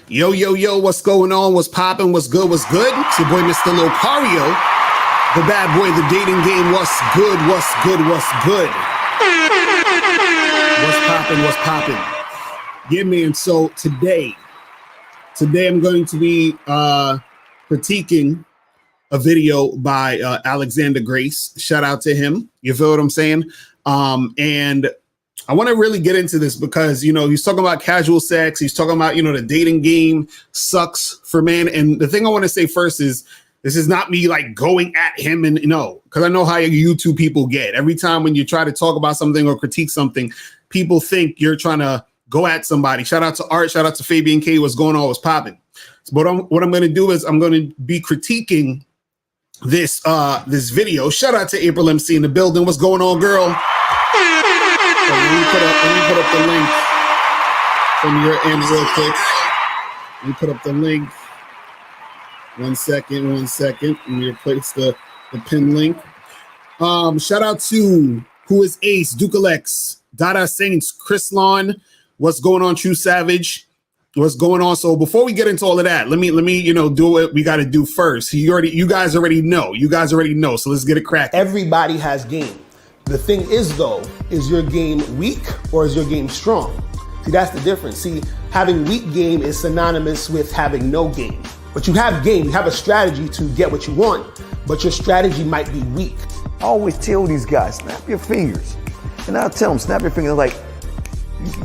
Yo, yo, yo, what's going on? What's popping? What's good? What's good? It's your boy, Mr. Locario, the bad boy, the dating game. What's good? What's good? What's good? What's popping? What's popping? Yeah, man. So today I'm going to be critiquing a video by Alexander Grace. Shout out to him. You feel what I'm saying? And I want to really get into this because, you know, he's talking about casual sex. He's talking about, you know, the dating game sucks for men. And the thing I want to say first is this is not me like going at him and because I know how YouTube people get. Every time when you try to talk about something or critique something, people think you're trying to go at somebody. Shout out to Art. Shout out to Fabian K. What's going on? What's popping? But what I'm going to do is I'm going to be critiquing this video. Shout out to April MC in the building. What's going on, girl? Let me put up the link from your end real quick. Let me put up the link. One second. Let me replace the pin link. Shout out to Who is Ace, Dukalex, Dada Saints, Chris Lawn. What's going on, True Savage? What's going on? So before we get into all of that, let me do what we got to do first. You guys already know. So let's get it cracking. Everybody has game. The thing is, though, is your game weak or is your game strong? See, that's the difference. See, having weak game is synonymous with having no game. But you have game, you have a strategy to get what you want, but your strategy might be weak. I always tell these guys, snap your fingers. And I'll tell them, snap your fingers. Like,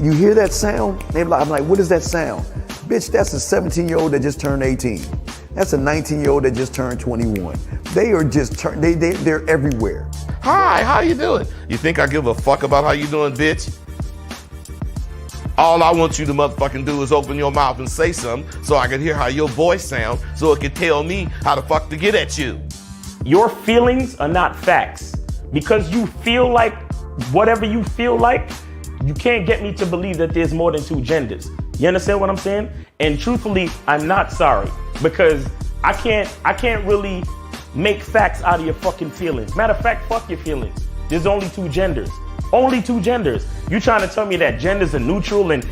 you hear that sound? I'm like, what is that sound? Bitch, that's a 17-year-old that just turned 18. That's a 19-year-old that just turned 21. They are just, they're everywhere. Hi, how you doing? You think I give a fuck about how you doing, bitch? All I want you to motherfucking do is open your mouth and say something so I can hear how your voice sounds so it can tell me how the fuck to get at you. Your feelings are not facts. Because you feel like whatever you feel like, you can't get me to believe that there's more than two genders. You understand what I'm saying? And truthfully, I'm not sorry because I can't really make facts out of your fucking feelings. Matter of fact, fuck your feelings. There's only two genders. Only two genders. You trying to tell me that genders are neutral and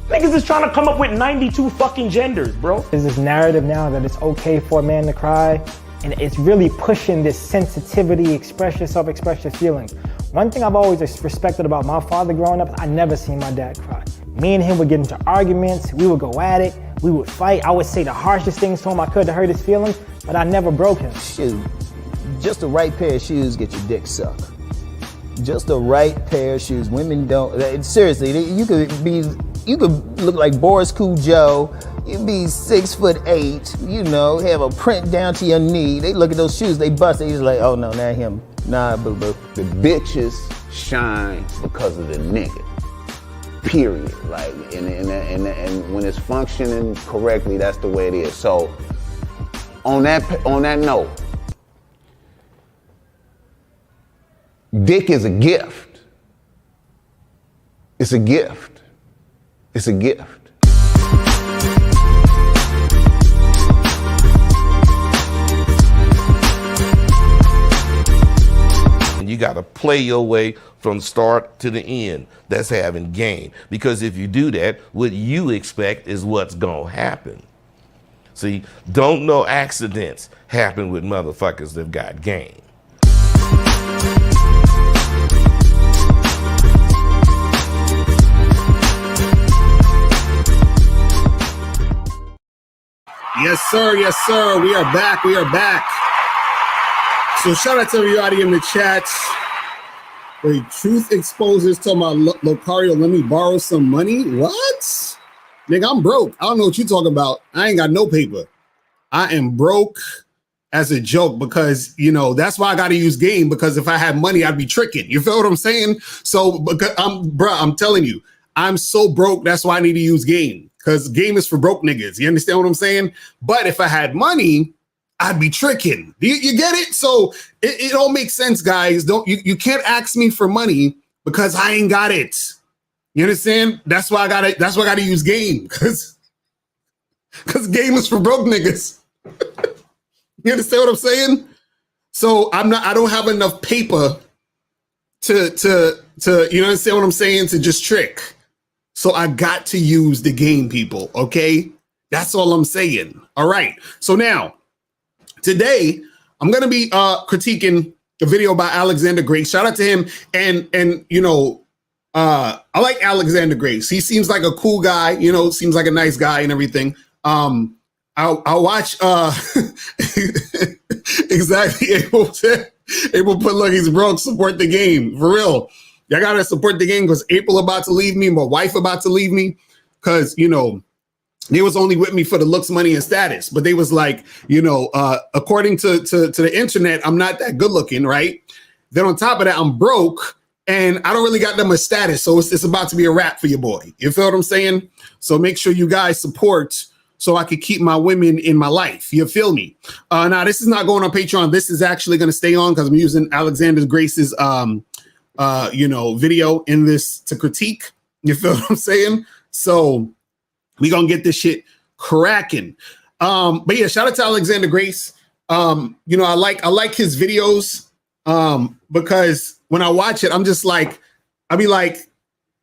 niggas is trying to come up with 92 fucking genders, bro. There's this narrative now that it's okay for a man to cry, and it's really pushing this sensitivity, express yourself, express your feelings. One thing I've always respected about my father growing up, I never seen my dad cry. Me and him would get into arguments, we would go at it, we would fight. I would say the harshest things to him I could to hurt his feelings, but I never broke him. Shoot, just the right pair of shoes get your dick sucked. Just the right pair of shoes. Women don't, seriously, you could look like Boris Cujo, you'd be 6'8", have a print down to your knee. They look at those shoes, they bust, they just like, oh no, not him. Nah, boo-boo. The bitches shine because of the nigga. Period. Like, and when it's functioning correctly, that's the way it is. So, on that note, dick is a gift. It's a gift. It's a gift. You got to play your way from start to the end. That's having game. Because if you do that, what you expect is what's going to happen. See, don't no accidents happen with motherfuckers that got game. Yes, sir. Yes, sir. We are back. So shout out to everybody in the chats. Wait, Truth Exposers talking about Locario, let me borrow some money? What? Nigga, I'm broke. I don't know what you talking about. I ain't got no paper. I am broke as a joke because, that's why I got to use game, because if I had money, I'd be tricking. You feel what I'm saying? So, because I'm telling you, I'm so broke. That's why I need to use game, because game is for broke niggas. You understand what I'm saying? But if I had money, I'd be tricking. You get it? So it all makes sense, guys. You can't ask me for money because I ain't got it. You understand? That's why I gotta use game, because game is for broke niggas. You understand what I'm saying? So I don't have enough paper to you understand what I'm saying, to just trick. So I got to use the game, people, okay? That's all I'm saying. All right. So now, today, I'm going to be critiquing a video by Alexander Grace. Shout out to him. And you know, I like Alexander Grace. He seems like a cool guy, you know, seems like a nice guy and everything. I'll watch exactly. April put, look, he's broke, support the game. For real. Y'all gotta support the game because April about to leave me, my wife about to leave me. Cause you know, they was only with me for the looks, money, and status. But they was like, you know, according to the internet, I'm not that good looking, right? Then on top of that, I'm broke and I don't really got that much status. So it's about to be a wrap for your boy. You feel what I'm saying? So make sure you guys support so I could keep my women in my life. You feel me? Now, this is not going on Patreon. This is actually going to stay on because I'm using Alexander Grace's, you know, video in this to critique. You feel what I'm saying? So we going to get this shit cracking. But yeah, shout out to Alexander Grace. You know, I like his videos because when I watch it, I'm just like, I'll be like,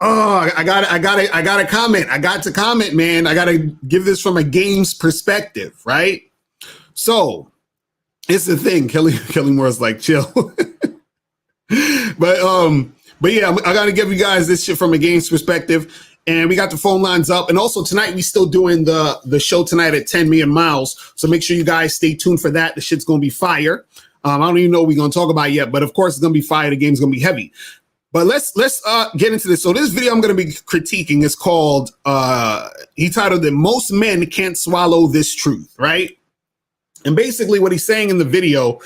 oh, I got to comment. I got to comment, man. I got to give this from a game's perspective, right? So it's the thing. Kelly Moore's like, chill. But yeah, I got to give you guys this shit from a game's perspective. And we got the phone lines up. And also tonight, we still doing the show tonight at 10 million miles. So make sure you guys stay tuned for that. The shit's going to be fire. I don't even know what we're going to talk about yet, but of course it's going to be fire. The game's going to be heavy. But let's get into this. So this video I'm going to be critiquing is called, he titled it, Most Men Can't Swallow This Truth, right? And basically what he's saying in the video,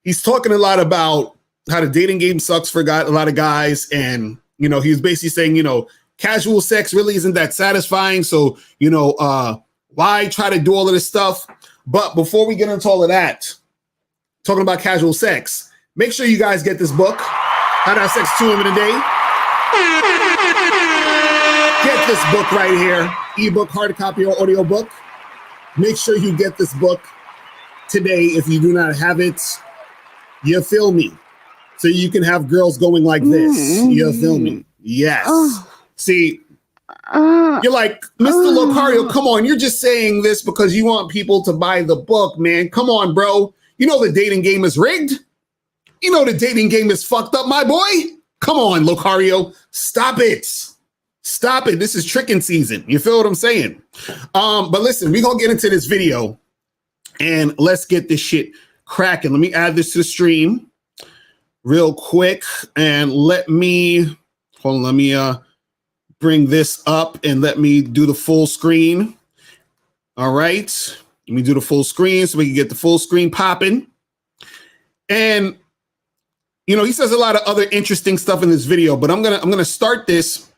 he's talking a lot about how the dating game sucks for a lot of guys. And, you know, he's basically saying, you know, casual sex really isn't that satisfying. So, you know, why try to do all of this stuff? But before we get into all of that, talking about casual sex, make sure you guys get this book. How to have sex 2 women a day. Get this book right here. Ebook, hard copy, or audio book. Make sure you get this book today if you do not have it. You feel me? So you can have girls going like this. You feel me? Yes. See, you're like, Mr. Locario, come on. You're just saying this because you want people to buy the book, man. Come on, bro. You know the dating game is rigged. You know the dating game is fucked up, my boy. Come on, Locario. Stop it. Stop it. This is tricking season. You feel what I'm saying? But listen, we're going to get into this video and let's get this shit cracking. Let me add this to the stream real quick and let me bring this up and let me do the full screen. All right. Let me do the full screen so we can get the full screen popping. And you know, he says a lot of other interesting stuff in this video, but I'm gonna start this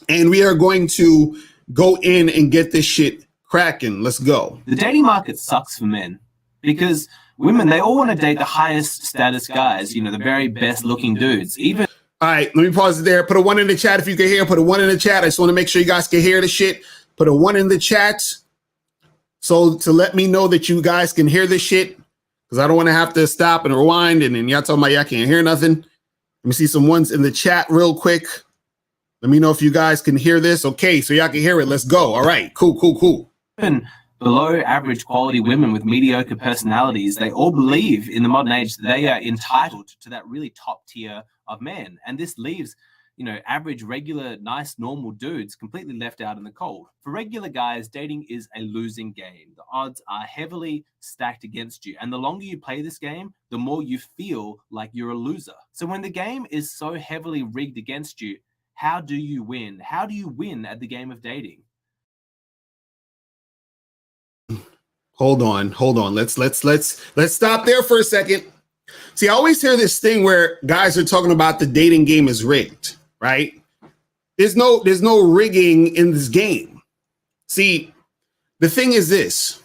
and we are going to go in and get this shit cracking. Let's go. The dating market sucks for men because women, they all want to date the highest status guys, you know, the very best looking dudes. Even all right, let me pause it there. Put a 1 in the chat if you can hear. Put a 1 in the chat. I just want to make sure you guys can hear the shit. Put a 1 in the chat. So to let me know that you guys can hear this shit. Because I don't want to have to stop and rewind and then y'all talking about y'all can't hear nothing. Let me see some ones in the chat real quick. Let me know if you guys can hear this. Okay, so y'all can hear it. Let's go. All right, cool. Even below average quality women with mediocre personalities, they all believe in the modern age that they are entitled to that really top tier of men. And this leaves, you know, average, regular, nice, normal dudes completely left out in the cold. For regular guys, dating is a losing game. The odds are heavily stacked against you. And the longer you play this game, the more you feel like you're a loser. So when the game is so heavily rigged against you, how do you win? How do you win at the game of dating? Hold on. Let's stop there for a second. See, I always hear this thing where guys are talking about the dating game is rigged, right? There's no rigging in this game. See, the thing is this.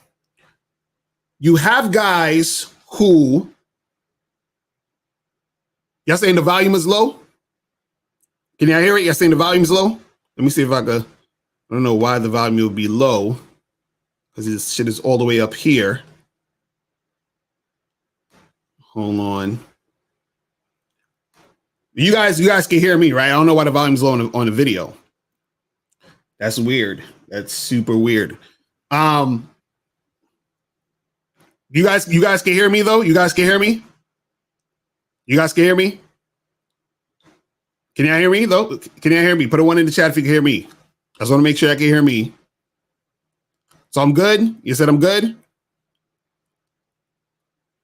You have guys who, y'all saying the volume is low? Can y'all hear it? Y'all saying the volume is low? Let me see if I could. I don't know why the volume would be low because this shit is all the way up here. Hold on. You guys can hear me, right? I don't know why the volume's low on the video. That's weird. That's super weird. You guys can hear me though? You guys can hear me? You guys can hear me? Can y'all hear me though? Can y'all hear me? Put a 1 in the chat if you can hear me. I just want to make sure I can hear me. So I'm good. You said I'm good.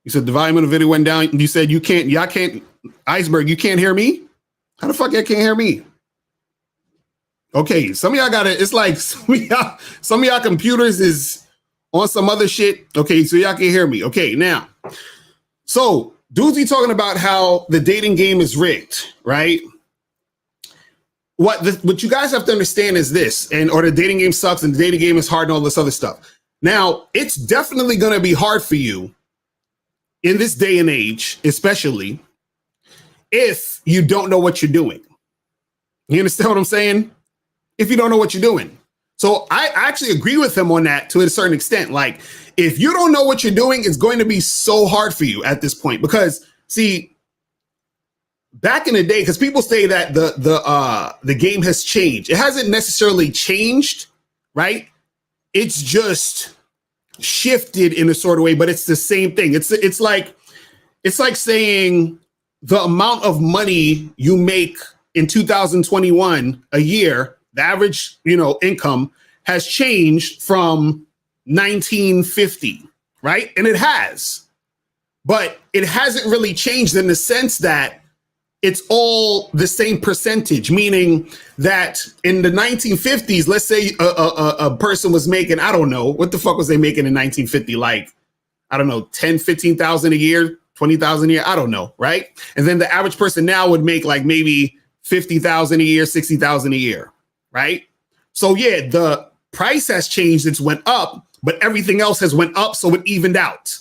You said the volume of the video went down. You said y'all can't, Iceberg, you can't hear me? How the fuck y'all can't hear me? Okay, some of y'all got it. It's like some of y'all computers is on some other shit. Okay, so y'all can hear me. Okay, now, so dudes be talking about how the dating game is rigged, right? What you guys have to understand is this, or the dating game sucks and the dating game is hard and all this other stuff. Now, it's definitely going to be hard for you in this day and age, especially if you don't know what you're doing. You understand what I'm saying? If you don't know what you're doing. So I actually agree with him on that to a certain extent. Like, if you don't know what you're doing, it's going to be so hard for you at this point, because see, back in the day, because people say that the game has changed. It hasn't necessarily changed, right? It's just shifted in a sort of way, but it's the same thing. It's like saying the amount of money you make in 2021 a year, the average, income has changed from 1950, right? And it has, but it hasn't really changed in the sense that it's all the same percentage, meaning that in the 1950s, let's say a person was making, I don't know, what the fuck was they making in 1950? Like, I don't know, 10, 15,000 a year, 20,000 a year, I don't know, right? And then the average person now would make like maybe 50,000 a year, 60,000 a year, right? So yeah, the price has changed, it's went up, but everything else has went up, so it evened out.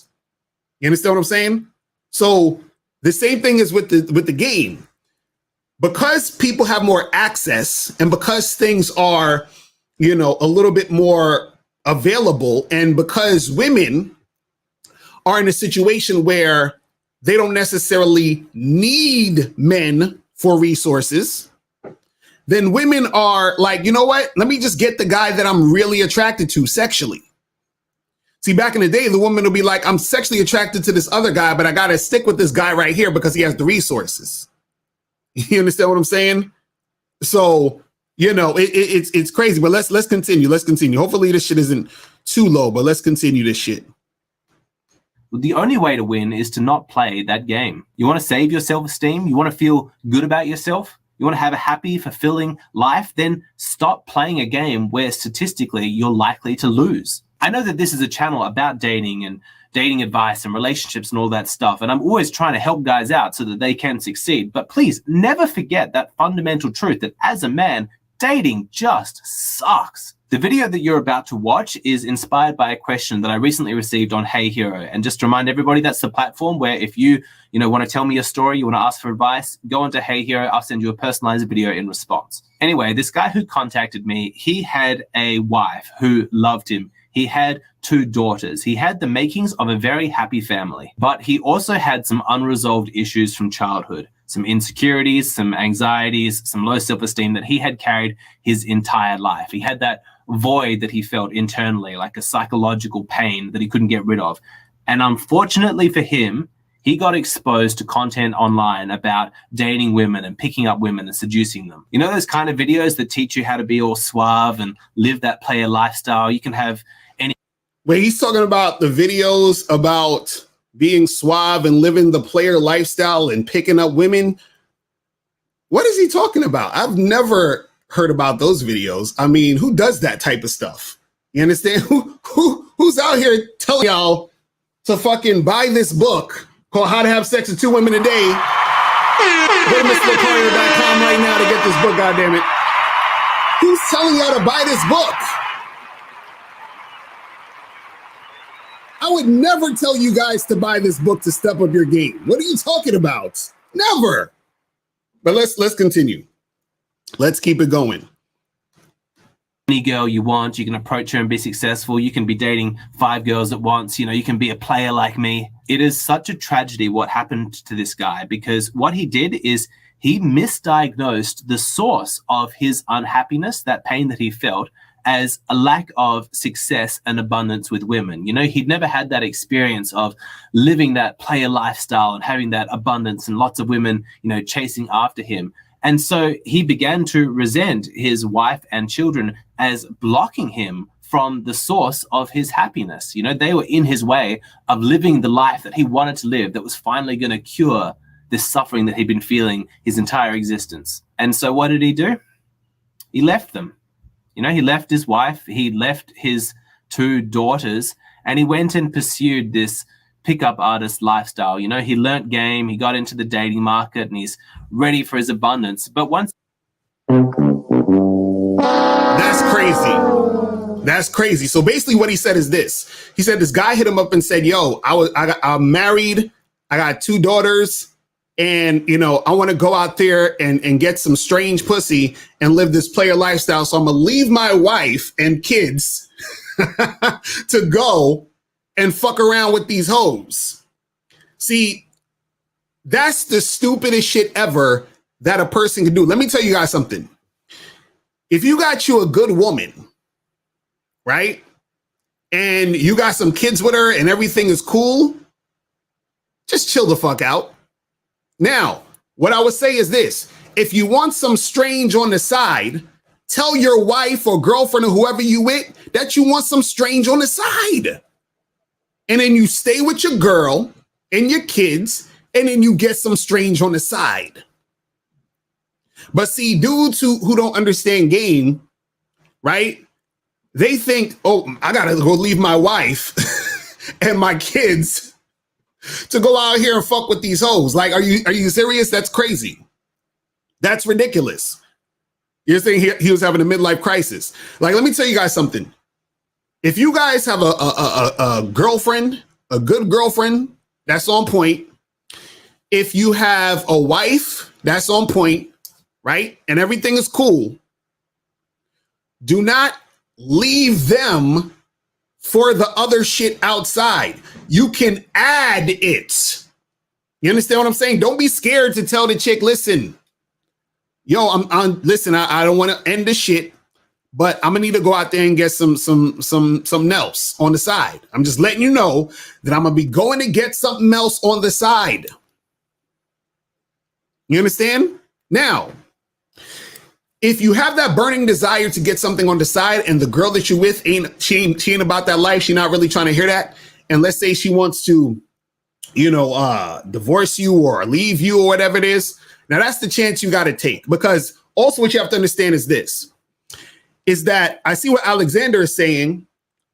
You understand what I'm saying? So the same thing is with the game. Because people have more access and because things are, a little bit more available, and because women are in a situation where they don't necessarily need men for resources, then women are like, you know what? Let me just get the guy that I'm really attracted to sexually. See, back in the day, the woman will be like, I'm sexually attracted to this other guy, but I got to stick with this guy right here because he has the resources. You understand what I'm saying? So, it's crazy, but let's continue. Let's continue. Hopefully this shit isn't too low, but let's continue this shit. The only way to win is to not play that game. You want to save your self-esteem? You want to feel good about yourself? You want to have a happy, fulfilling life? Then stop playing a game where statistically you're likely to lose. I know that this is a channel about dating and dating advice and relationships and all that stuff, and I'm always trying to help guys out so that they can succeed. But please never forget that fundamental truth that as a man, dating just sucks. The video that you're about to watch is inspired by a question that I recently received on Hey Hero. And just to remind everybody, that's the platform where if you want to tell me a story, you want to ask for advice, go onto Hey Hero, I'll send you a personalized video in response. Anyway, this guy who contacted me, he had a wife who loved him. He had 2 daughters. He had the makings of a very happy family, but he also had some unresolved issues from childhood, some insecurities, some anxieties, some low self-esteem that he had carried his entire life. He had that void that he felt internally, like a psychological pain that he couldn't get rid of. And unfortunately for him, he got exposed to content online about dating women and picking up women and seducing them. You know those kind of videos that teach you how to be all suave and live that player lifestyle? You can have any... Wait, he's talking about the videos about being suave and living the player lifestyle and picking up women? What is he talking about? I've never heard about those videos. I mean, who does that type of stuff? You understand? Who's out here telling y'all to fucking buy this book called How to Have Sex with 2 Women a Day? Go to mr.locario.com right now to get this book, goddammit. Who's telling y'all to buy this book? I would never tell you guys to buy this book to step up your game. What are you talking about? Never. But let's continue. Let's keep it going. Any girl you want, you can approach her and be successful. You can be dating 5 girls at once. You can be a player like me. It is such a tragedy what happened to this guy, because what he did is he misdiagnosed the source of his unhappiness, that pain that he felt, as a lack of success and abundance with women. You know, he'd never had that experience of living that player lifestyle and having that abundance and lots of women, you know, chasing after him. And so he began to resent his wife and children as blocking him from the source of his happiness. You know, they were in his way of living the life that he wanted to live, that was finally going to cure this suffering that he'd been feeling his entire existence. And so what did he do? He left them. You know, he left his wife, he left his 2 daughters, and he went and pursued this pickup artist lifestyle. You know, he learnt game, he got into the dating market, and he's ready for his abundance. But once... That's crazy. That's crazy. So basically what he said is this. He said this guy hit him up and said, yo, I'm married. I got 2 daughters. And, you know, I want to go out there and get some strange pussy and live this player lifestyle. So I'm going to leave my wife and kids to go and fuck around with these hoes. See, that's the stupidest shit ever that a person can do. Let me tell you guys something. If you got you a good woman, right? And you got some kids with her and everything is cool, just chill the fuck out. Now, what I would say is this. If you want some strange on the side, tell your wife or girlfriend or whoever you with that you want some strange on the side. And then you stay with your girl and your kids, and then you get some strange on the side. But see, dudes who don't understand game, right? They think, oh, I gotta go leave my wife and my kids to go out here and fuck with these hoes. Like, are you serious? That's crazy. That's ridiculous. You're saying he was having a midlife crisis. Like, let me tell you guys something. If you guys have a girlfriend, a good girlfriend, that's on point. If you have a wife, that's on point, right? And everything is cool. Do not leave them for the other shit outside. You can add it. You understand what I'm saying? Don't be scared to tell the chick, listen, yo, listen, I don't want to end the shit, but I'm gonna need to go out there and get some else on the side. I'm just letting you know that I'm gonna be going to get something else on the side. You understand? Now, if you have that burning desire to get something on the side and the girl that you're with she ain't about that life, she's not really trying to hear that. And let's say she wants to, you know, divorce you or leave you or whatever it is. Now that's the chance you got to take, because also what you have to understand is this, is that I see what Alexander is saying,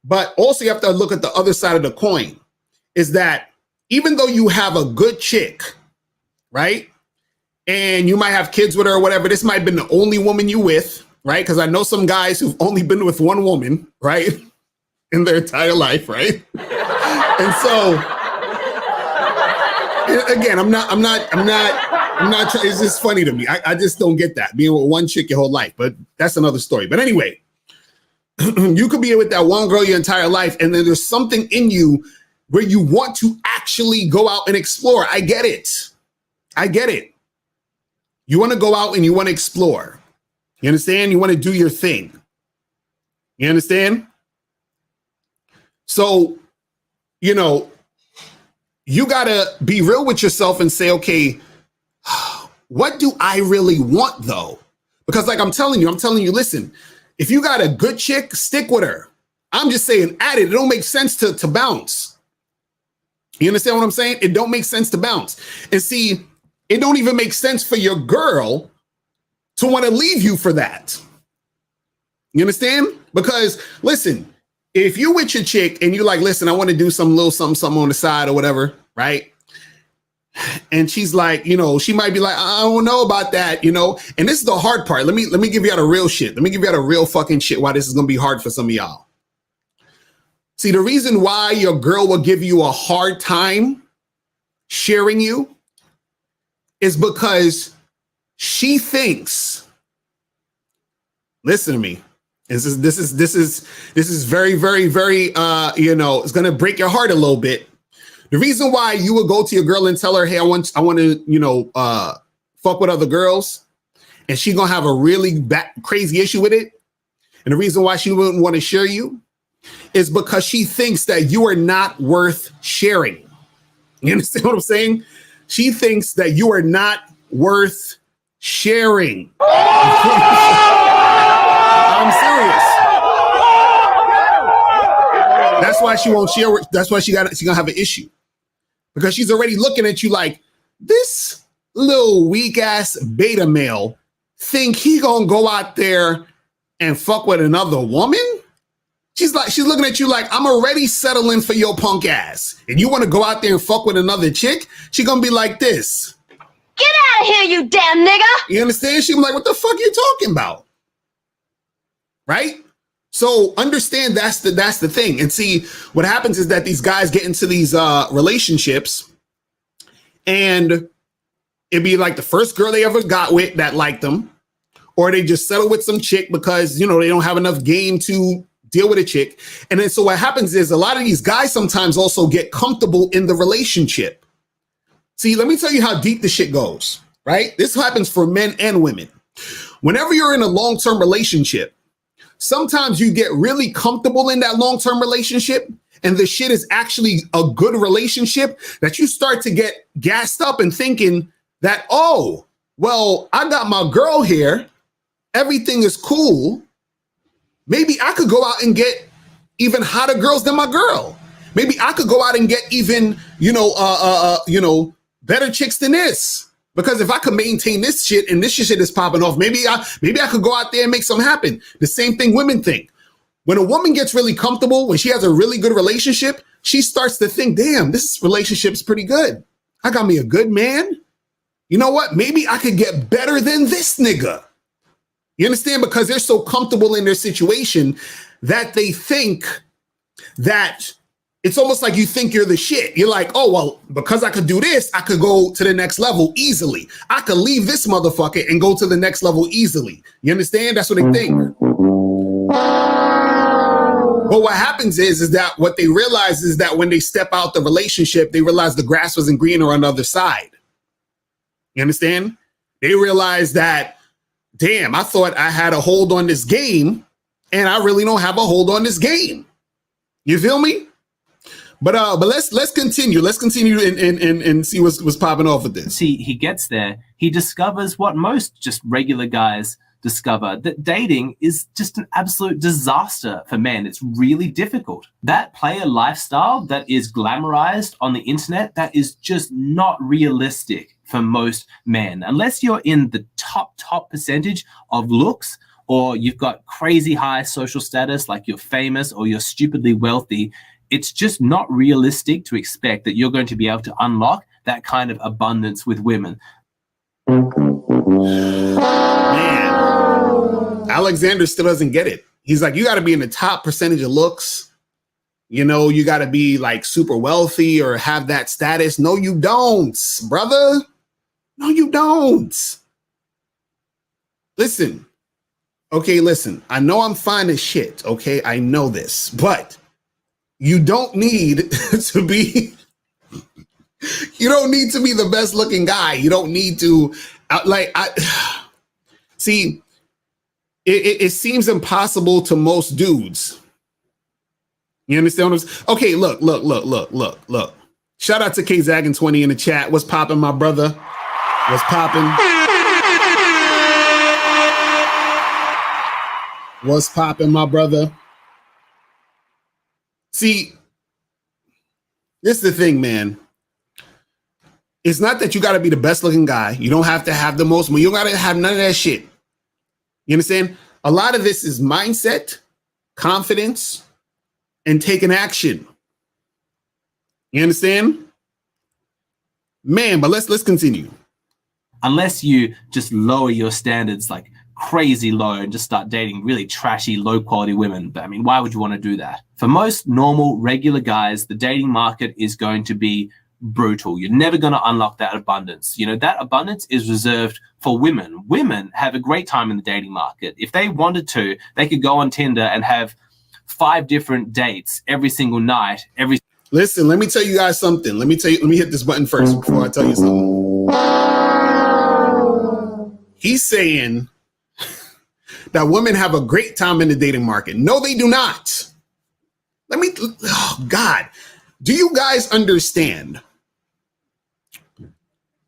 but also you have to look at the other side of the coin, is that even though you have a good chick, right? And you might have kids with her or whatever. This might have been the only woman you with, right? Because I know some guys who've only been with one woman, right? In their entire life, right? And so, again, I'm not trying, it's just funny to me. I just don't get that, being with one chick your whole life, but that's another story. But anyway, you could be with that one girl your entire life, and then there's something in you where you want to actually go out and explore. I get it. I get it. You want to go out and you want to explore. You understand? You want to do your thing. You understand? So, you know, you got to be real with yourself and say, okay, what do I really want though? Because like I'm telling you, listen, if you got a good chick, stick with her. I'm just saying, add it. It don't make sense to bounce. You understand what I'm saying? It don't make sense to bounce. And see, it don't even make sense for your girl to want to leave you for that. You understand? Because listen, if you with your chick and you like, listen, I want to do some little something on the side or whatever, right? And she's like, you know, she might be like, I don't know about that, you know? And this is the hard part. Let me give you out the real shit. Let me give you out the real fucking shit why this is going to be hard for some of y'all. See, the reason why your girl will give you a hard time sharing you is because she thinks, listen to me. This is very, very, very, you know, it's going to break your heart a little bit. The reason why you would go to your girl and tell her, hey, I want to, you know, fuck with other girls, and she's going to have a really crazy issue with it. And the reason why she wouldn't want to share you is because she thinks that you are not worth sharing. You understand what I'm saying? She thinks that you are not worth sharing. I'm serious. That's why she won't share. That's why she's gonna have an issue, because she's already looking at you like, this little weak ass beta male think he gonna go out there and fuck with another woman. She's looking at you like, I'm already settling for your punk ass, and you want to go out there and fuck with another chick? She gonna be like this. Get out of here, you damn nigga! You understand? She be like, what the fuck are you talking about? Right? So understand that's the thing. And see, what happens is that these guys get into these relationships, and it'd be like the first girl they ever got with that liked them, or they just settle with some chick because, you know, they don't have enough game to deal with a chick. And then so what happens is a lot of these guys sometimes also get comfortable in the relationship. See, let me tell you how deep this shit goes, right? This happens for men and women. Whenever you're in a long-term relationship, sometimes you get really comfortable in that long-term relationship, and the shit is actually a good relationship, that you start to get gassed up and thinking that, oh, well, I got my girl here. Everything is cool. Maybe I could go out and get even hotter girls than my girl. Maybe I could go out and get even, better chicks than this. Because if I could maintain this shit and this shit is popping off, maybe I could go out there and make something happen. The same thing women think. When a woman gets really comfortable, when she has a really good relationship, she starts to think, damn, this relationship's pretty good. I got me a good man. You know what? Maybe I could get better than this nigga. You understand? Because they're so comfortable in their situation that they think that it's almost like you think you're the shit. You're like, oh, well, because I could do this, I could go to the next level easily. I could leave this motherfucker and go to the next level easily. You understand? That's what they think. But what happens is that what they realize is that when they step out the relationship, they realize the grass wasn't greener on the other side. You understand? They realize that, damn, I thought I had a hold on this game, and I really don't have a hold on this game. You feel me? But let's continue. Let's continue and see what's popping off with this. See, he gets there. He discovers what most just regular guys discover, that dating is just an absolute disaster for men. It's really difficult. That player lifestyle that is glamorized on the internet, that is just not realistic for most men. Unless you're in the top percentage of looks, or you've got crazy high social status, like you're famous or you're stupidly wealthy, it's just not realistic to expect that you're going to be able to unlock that kind of abundance with women. Man, Alexander still doesn't get it. He's like, you got to be in the top percentage of looks. You know, you got to be like super wealthy or have that status. No, you don't, brother. No, you don't. Listen. Okay, listen. I know I'm fine as shit. Okay, I know this, but you don't need to be. You don't need to be the best looking guy. You don't need to see. It seems impossible to most dudes. You understand what I'm saying? Okay, look. Shout out to KZaggin20 in the chat. What's popping, my brother? What's popping? What's popping, my brother? See, this is the thing, man. It's not that you got to be the best looking guy. You don't have to have the most money. You don't got to have none of that shit. You understand? A lot of this is mindset, confidence, and taking action. You understand? Man, but let's continue. Unless you just lower your standards like crazy low and just start dating really trashy, low quality women. But I mean, why would you want to do that? For most normal, regular guys, the dating market is going to be brutal. You're never going to unlock that abundance. You know, that abundance is reserved for women. Women have a great time in the dating market. If they wanted to, they could go on Tinder and have 5 different dates every single night. Listen, let me tell you guys something. Let me hit this button first before I tell you something. He's saying that women have a great time in the dating market. No, they do not. Oh God, do you guys understand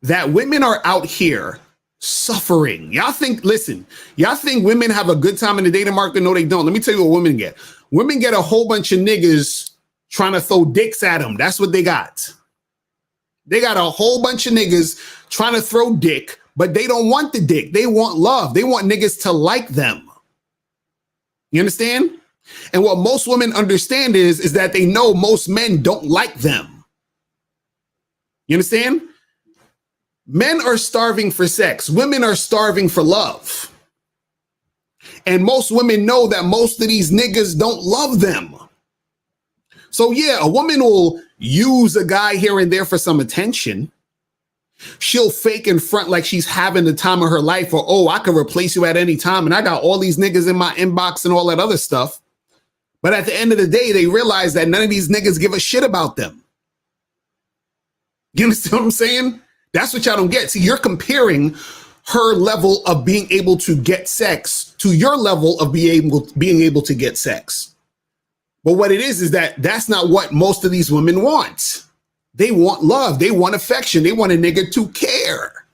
that women are out here suffering? Y'all think women have a good time in the dating market? No, they don't. Let me tell you what women get. Women get a whole bunch of niggas trying to throw dicks at them. That's what they got. They got a whole bunch of niggas trying to throw dick, but they don't want the dick. They want love. They want niggas to like them. You understand? And what most women understand is that they know most men don't like them. You understand? Men are starving for sex. Women are starving for love. And most women know that most of these niggas don't love them. So yeah, a woman will use a guy here and there for some attention. She'll fake in front like she's having the time of her life, or, oh, I can replace you at any time, and I got all these niggas in my inbox and all that other stuff. But at the end of the day, they realize that none of these niggas give a shit about them. You understand what I'm saying? That's what y'all don't get. See, you're comparing her level of being able to get sex to your level of being able to get sex. But what it is that that's not what most of these women want. They want love. They want affection. They want a nigga to care.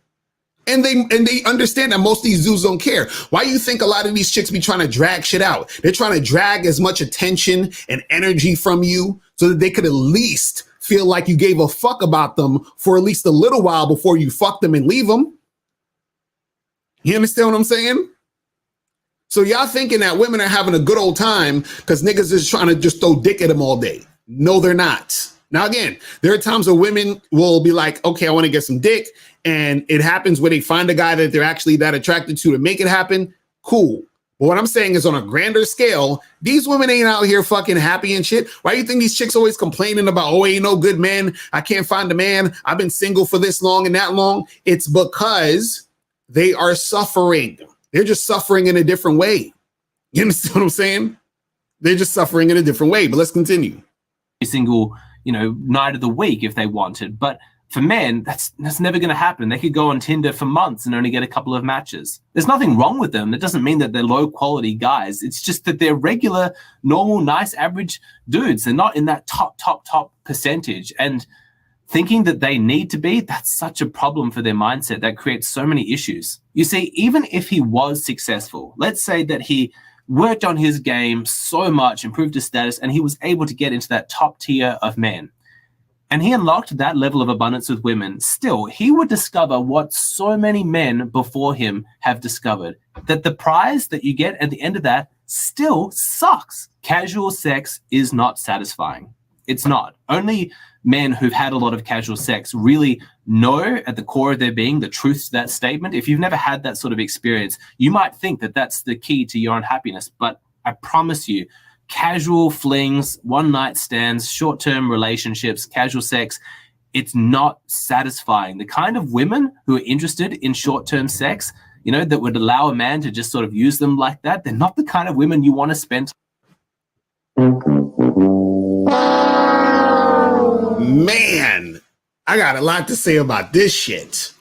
And they understand that most of these dudes don't care. Why do you think a lot of these chicks be trying to drag shit out? They're trying to drag as much attention and energy from you so that they could at least feel like you gave a fuck about them for at least a little while before you fuck them and leave them. You understand what I'm saying? So y'all thinking that women are having a good old time because niggas is trying to just throw dick at them all day. No, they're not. Now, again, there are times where women will be like, okay, I want to get some dick. And it happens where they find a guy that they're actually that attracted to make it happen. Cool. But what I'm saying is on a grander scale, these women ain't out here fucking happy and shit. Why do you think these chicks always complaining about, oh, ain't no good man. I can't find a man. I've been single for this long and that long. It's because they are suffering. They're just suffering in a different way. You understand what I'm saying? They're just suffering in a different way. But let's continue. Single, night of the week if they wanted. But for men, that's never going to happen. They could go on Tinder for months and only get a couple of matches. There's nothing wrong with them. That doesn't mean that they're low quality guys. It's just that they're regular, normal, nice, average dudes. They're not in that top percentage. And thinking that they need to be, that's such a problem for their mindset. That creates so many issues. You see, even if he was successful, let's say that he worked on his game so much, improved his status, and he was able to get into that top tier of men, and he unlocked that level of abundance with women, still, he would discover what so many men before him have discovered, that the prize that you get at the end of that still sucks. Casual sex is not satisfying. It's not. Only men who've had a lot of casual sex really know at the core of their being the truth to that statement. If you've never had that sort of experience, you might think that that's the key to your unhappiness. But I promise you, casual flings, one-night stands, short-term relationships, casual sex, it's not satisfying. The kind of women who are interested in short-term sex, that would allow a man to just sort of use them like that, they're not the kind of women you want to spend. Man, I got a lot to say about this shit.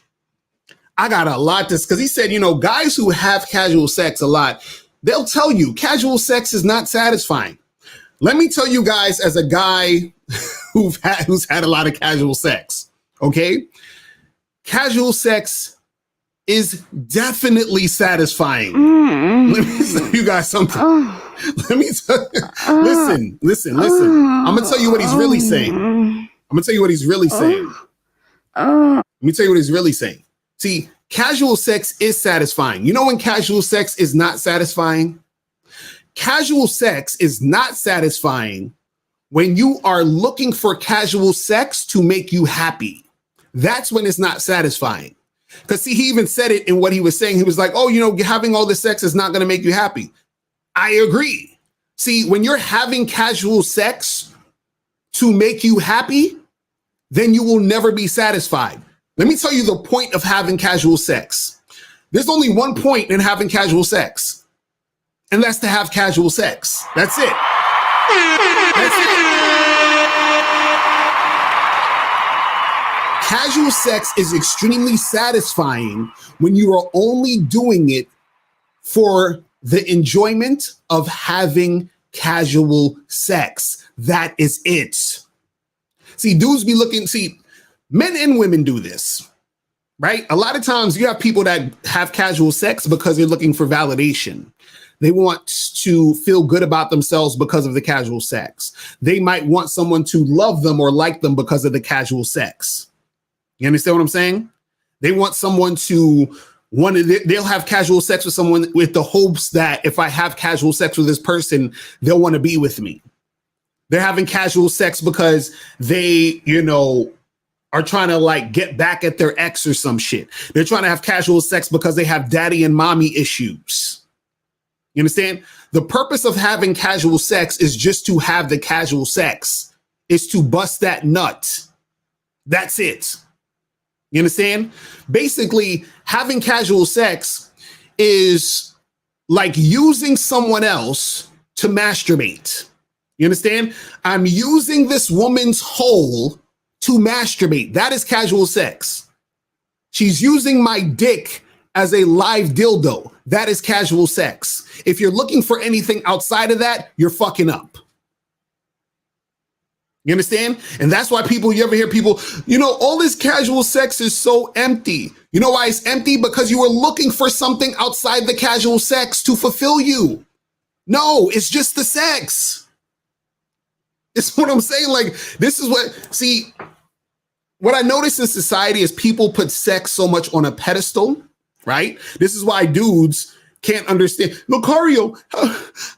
I got a lot to, because he said, guys who have casual sex a lot, they'll tell you casual sex is not satisfying. Let me tell you guys, as a guy who's had a lot of casual sex, okay? Casual sex is definitely satisfying. Let me tell you guys something. Let me tell you. Listen. I'm gonna tell you what he's really saying. Let me tell you what he's really saying. See, casual sex is satisfying. You know when casual sex is not satisfying? Casual sex is not satisfying when you are looking for casual sex to make you happy. That's when it's not satisfying. Because see, he even said it in what he was saying. He was like, oh, having all this sex is not going to make you happy. I agree. See, when you're having casual sex to make you happy, then you will never be satisfied. Let me tell you the point of having casual sex. There's only one point in having casual sex, and that's to have casual sex. That's it. Casual sex is extremely satisfying when you are only doing it for the enjoyment of having casual sex. That is it. See, dudes be looking, see, men and women do this, right? A lot of times you have people that have casual sex because they're looking for validation. They want to feel good about themselves because of the casual sex. They might want someone to love them or like them because of the casual sex. You understand what I'm saying? They want someone to they'll have casual sex with someone with the hopes that if I have casual sex with this person, they'll want to be with me. They're having casual sex because they, are trying to like get back at their ex or some shit. They're trying to have casual sex because they have daddy and mommy issues. You understand? The purpose of having casual sex is just to have the casual sex. It's to bust that nut. That's it. You understand? Basically, having casual sex is like using someone else to masturbate. You understand? I'm using this woman's hole to masturbate. That is casual sex. She's using my dick as a live dildo. That is casual sex. If you're looking for anything outside of that, you're fucking up. You understand? And that's why you ever hear people, all this casual sex is so empty. You know why it's empty? Because you were looking for something outside the casual sex to fulfill you. No, it's just the sex. It's what I'm saying. Like, this is what I notice in society is people put sex so much on a pedestal, right? This is why dudes can't understand. Locario,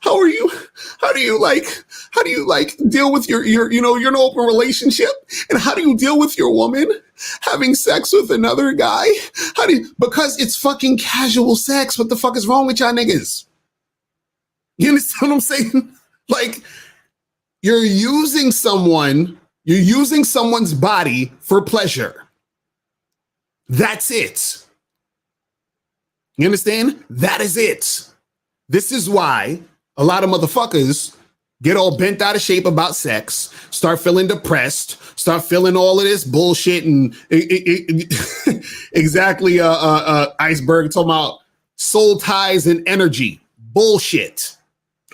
how are you? How do you deal with you're in an open relationship? And how do you deal with your woman having sex with another guy? Because it's fucking casual sex. What the fuck is wrong with y'all niggas? You understand what I'm saying? Like, you're using someone's body for pleasure. That's it. You understand? That is it. This is why a lot of motherfuckers get all bent out of shape about sex, start feeling depressed, start feeling all of this bullshit and exactly Iceberg talking about soul ties and energy. Bullshit.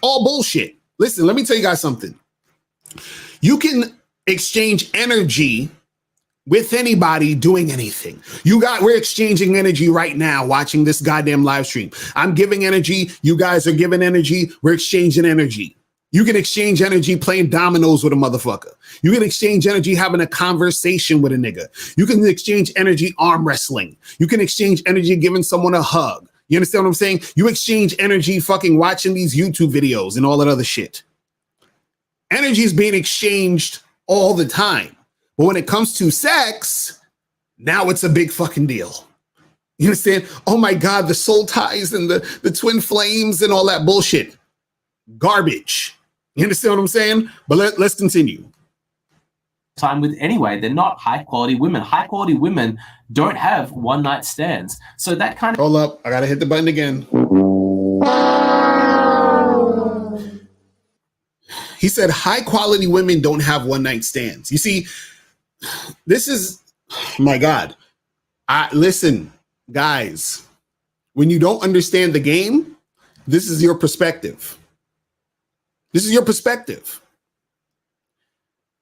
All bullshit. Listen, let me tell you guys something. You can exchange energy with anybody doing anything. We're exchanging energy right now watching this goddamn live stream. I'm giving energy. You guys are giving energy. We're exchanging energy. You can exchange energy playing dominoes with a motherfucker. You can exchange energy having a conversation with a nigga. You can exchange energy arm wrestling. You can exchange energy giving someone a hug. You understand what I'm saying? You exchange energy fucking watching these YouTube videos and all that other shit. Energy is being exchanged all the time. But when it comes to sex, now it's a big fucking deal. You understand? Oh my God, the soul ties and the twin flames and all that bullshit. Garbage. You understand what I'm saying? But let's continue. Time with anyway, they're not high quality women. High quality women don't have one night stands. So that kind of... Hold up, I gotta hit the button again. He said high quality women don't have one night stands. You see, this is, my God. Listen, guys, when you don't understand the game, this is your perspective. This is your perspective.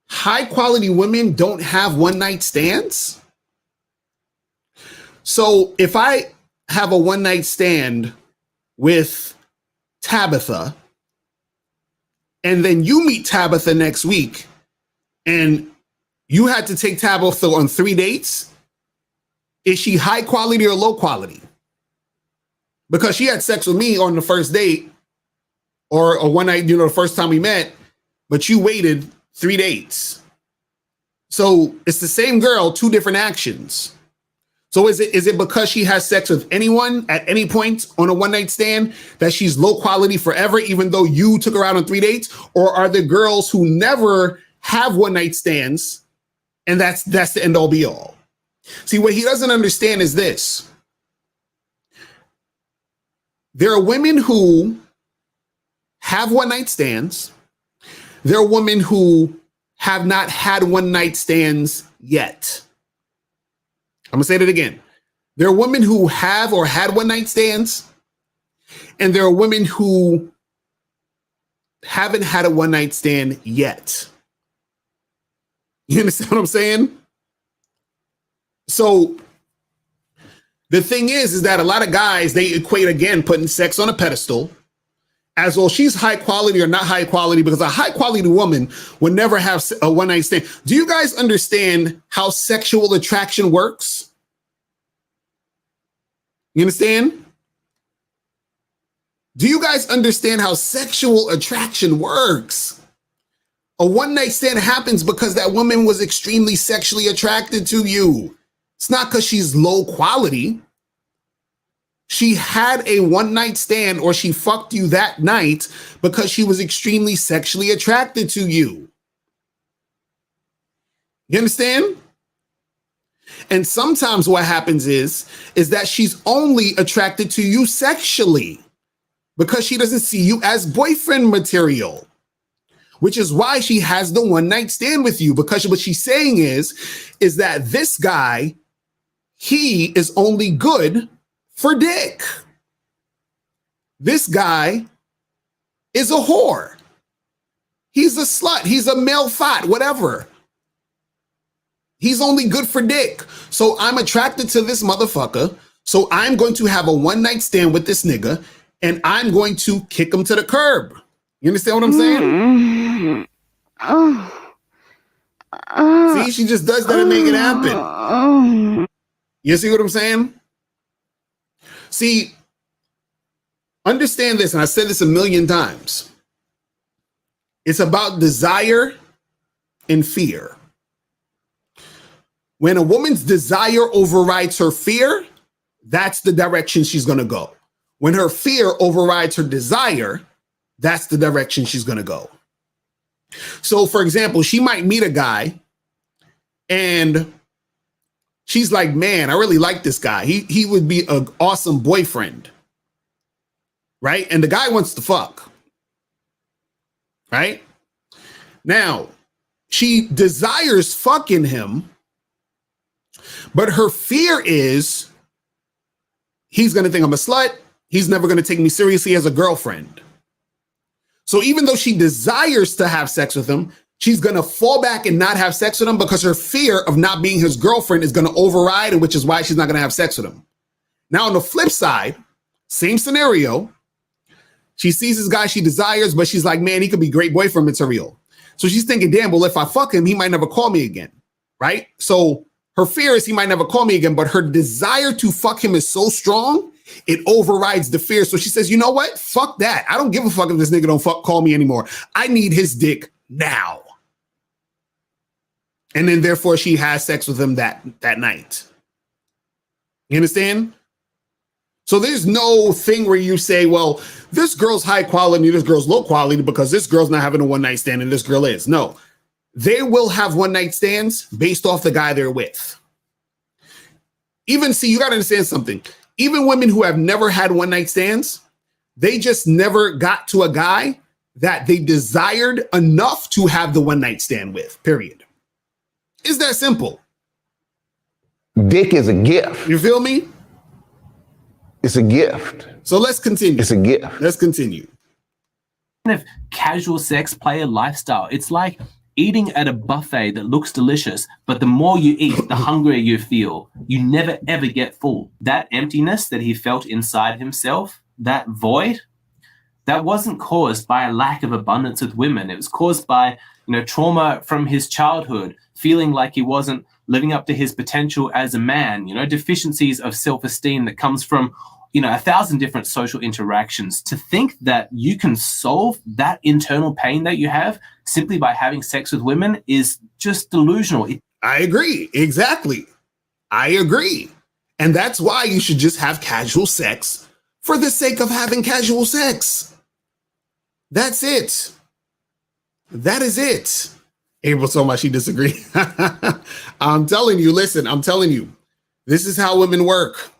High quality women don't have one night stands. So if I have a one night stand with Tabitha, and then you meet Tabitha next week, and you had to take Tabitha on 3 dates, is she high quality or low quality? Because she had sex with me on the first date, or a one night, the first time we met, but you waited 3 dates. So it's the same girl, two different actions. So is it because she has sex with anyone at any point on a one night stand that she's low quality forever, even though you took her out on 3 dates? Or are there girls who never have one night stands and that's the end all be all? See, what he doesn't understand is this. There are women who have one night stands. There are women who have not had one night stands yet. I'm gonna say that again. There are women who have or had one night stands, And there are women who haven't had a one-night stand yet. You understand what I'm saying? So the thing is that a lot of guys, they equate, again, putting sex on a pedestal as well. She's high quality or not high quality, because a high quality woman would never have a one-night stand. Do you guys understand how sexual attraction works? You understand? Do you guys understand how sexual attraction works? A one-night stand happens because that woman was extremely sexually attracted to you. It's not because she's low quality. She had a one-night stand, or she fucked you that night because she was extremely sexually attracted to you. You understand? And sometimes what happens is that she's only attracted to you sexually because she doesn't see you as boyfriend material, which is why she has the one-night stand with you, because what she's saying is that this guy, he is only good for dick. This guy is a whore. He's a slut. He's a male fat, whatever. He's only good for dick. So I'm attracted to this motherfucker. So I'm going to have a one-night stand with this nigga, and I'm going to kick him to the curb. You understand what I'm saying? See, she just does that and make it happen. You see what I'm saying? See, understand this, and I said this a million times. It's about desire and fear. When a woman's desire overrides her fear, that's the direction she's going to go. When her fear overrides her desire, that's the direction she's going to go. So, for example, she might meet a guy and she's like, man, I really like this guy. He would be an awesome boyfriend. Right? And the guy wants to fuck. Right? Now, she desires fucking him, but her fear is he's going to think I'm a slut. He's never going to take me seriously as a girlfriend. So even though she desires to have sex with him, she's going to fall back and not have sex with him because her fear of not being his girlfriend is going to override, and which is why she's not going to have sex with him. Now, on the flip side, same scenario. She sees this guy she desires, but she's like, man, he could be great boyfriend material. So she's thinking, damn, well, if I fuck him, he might never call me again. Right? So her fear is he might never call me again, but her desire to fuck him is so strong, it overrides the fear. So she says, you know what? Fuck that. I don't give a fuck if this nigga don't call me anymore. I need his dick now. And then therefore she has sex with him that night. You understand? So there's no thing where you say, well, this girl's high quality, this girl's low quality because this girl's not having a one night stand and this girl is. No, they will have one night stands based off the guy they're with. Even, see, you got to understand something. Even women who have never had one night stands, they just never got to a guy that they desired enough to have the one night stand with, period. It's that simple. Dick is a gift. You feel me? It's a gift. So let's continue. It's a gift. Let's continue. Kind of casual sex player lifestyle. It's like eating at a buffet that looks delicious, but the more you eat, the hungrier you feel. You never, ever get full. That emptiness that he felt inside himself, that void, that wasn't caused by a lack of abundance with women. It was caused by, trauma from his childhood, feeling like he wasn't living up to his potential as a man, deficiencies of self-esteem that comes from, 1,000 different social interactions. To think that you can solve that internal pain that you have simply by having sex with women is just delusional. I agree. Exactly. I agree. And that's why you should just have casual sex for the sake of having casual sex. That's it. That is it. April so much she disagreed. I'm telling you, listen, I'm telling you, this is how women work.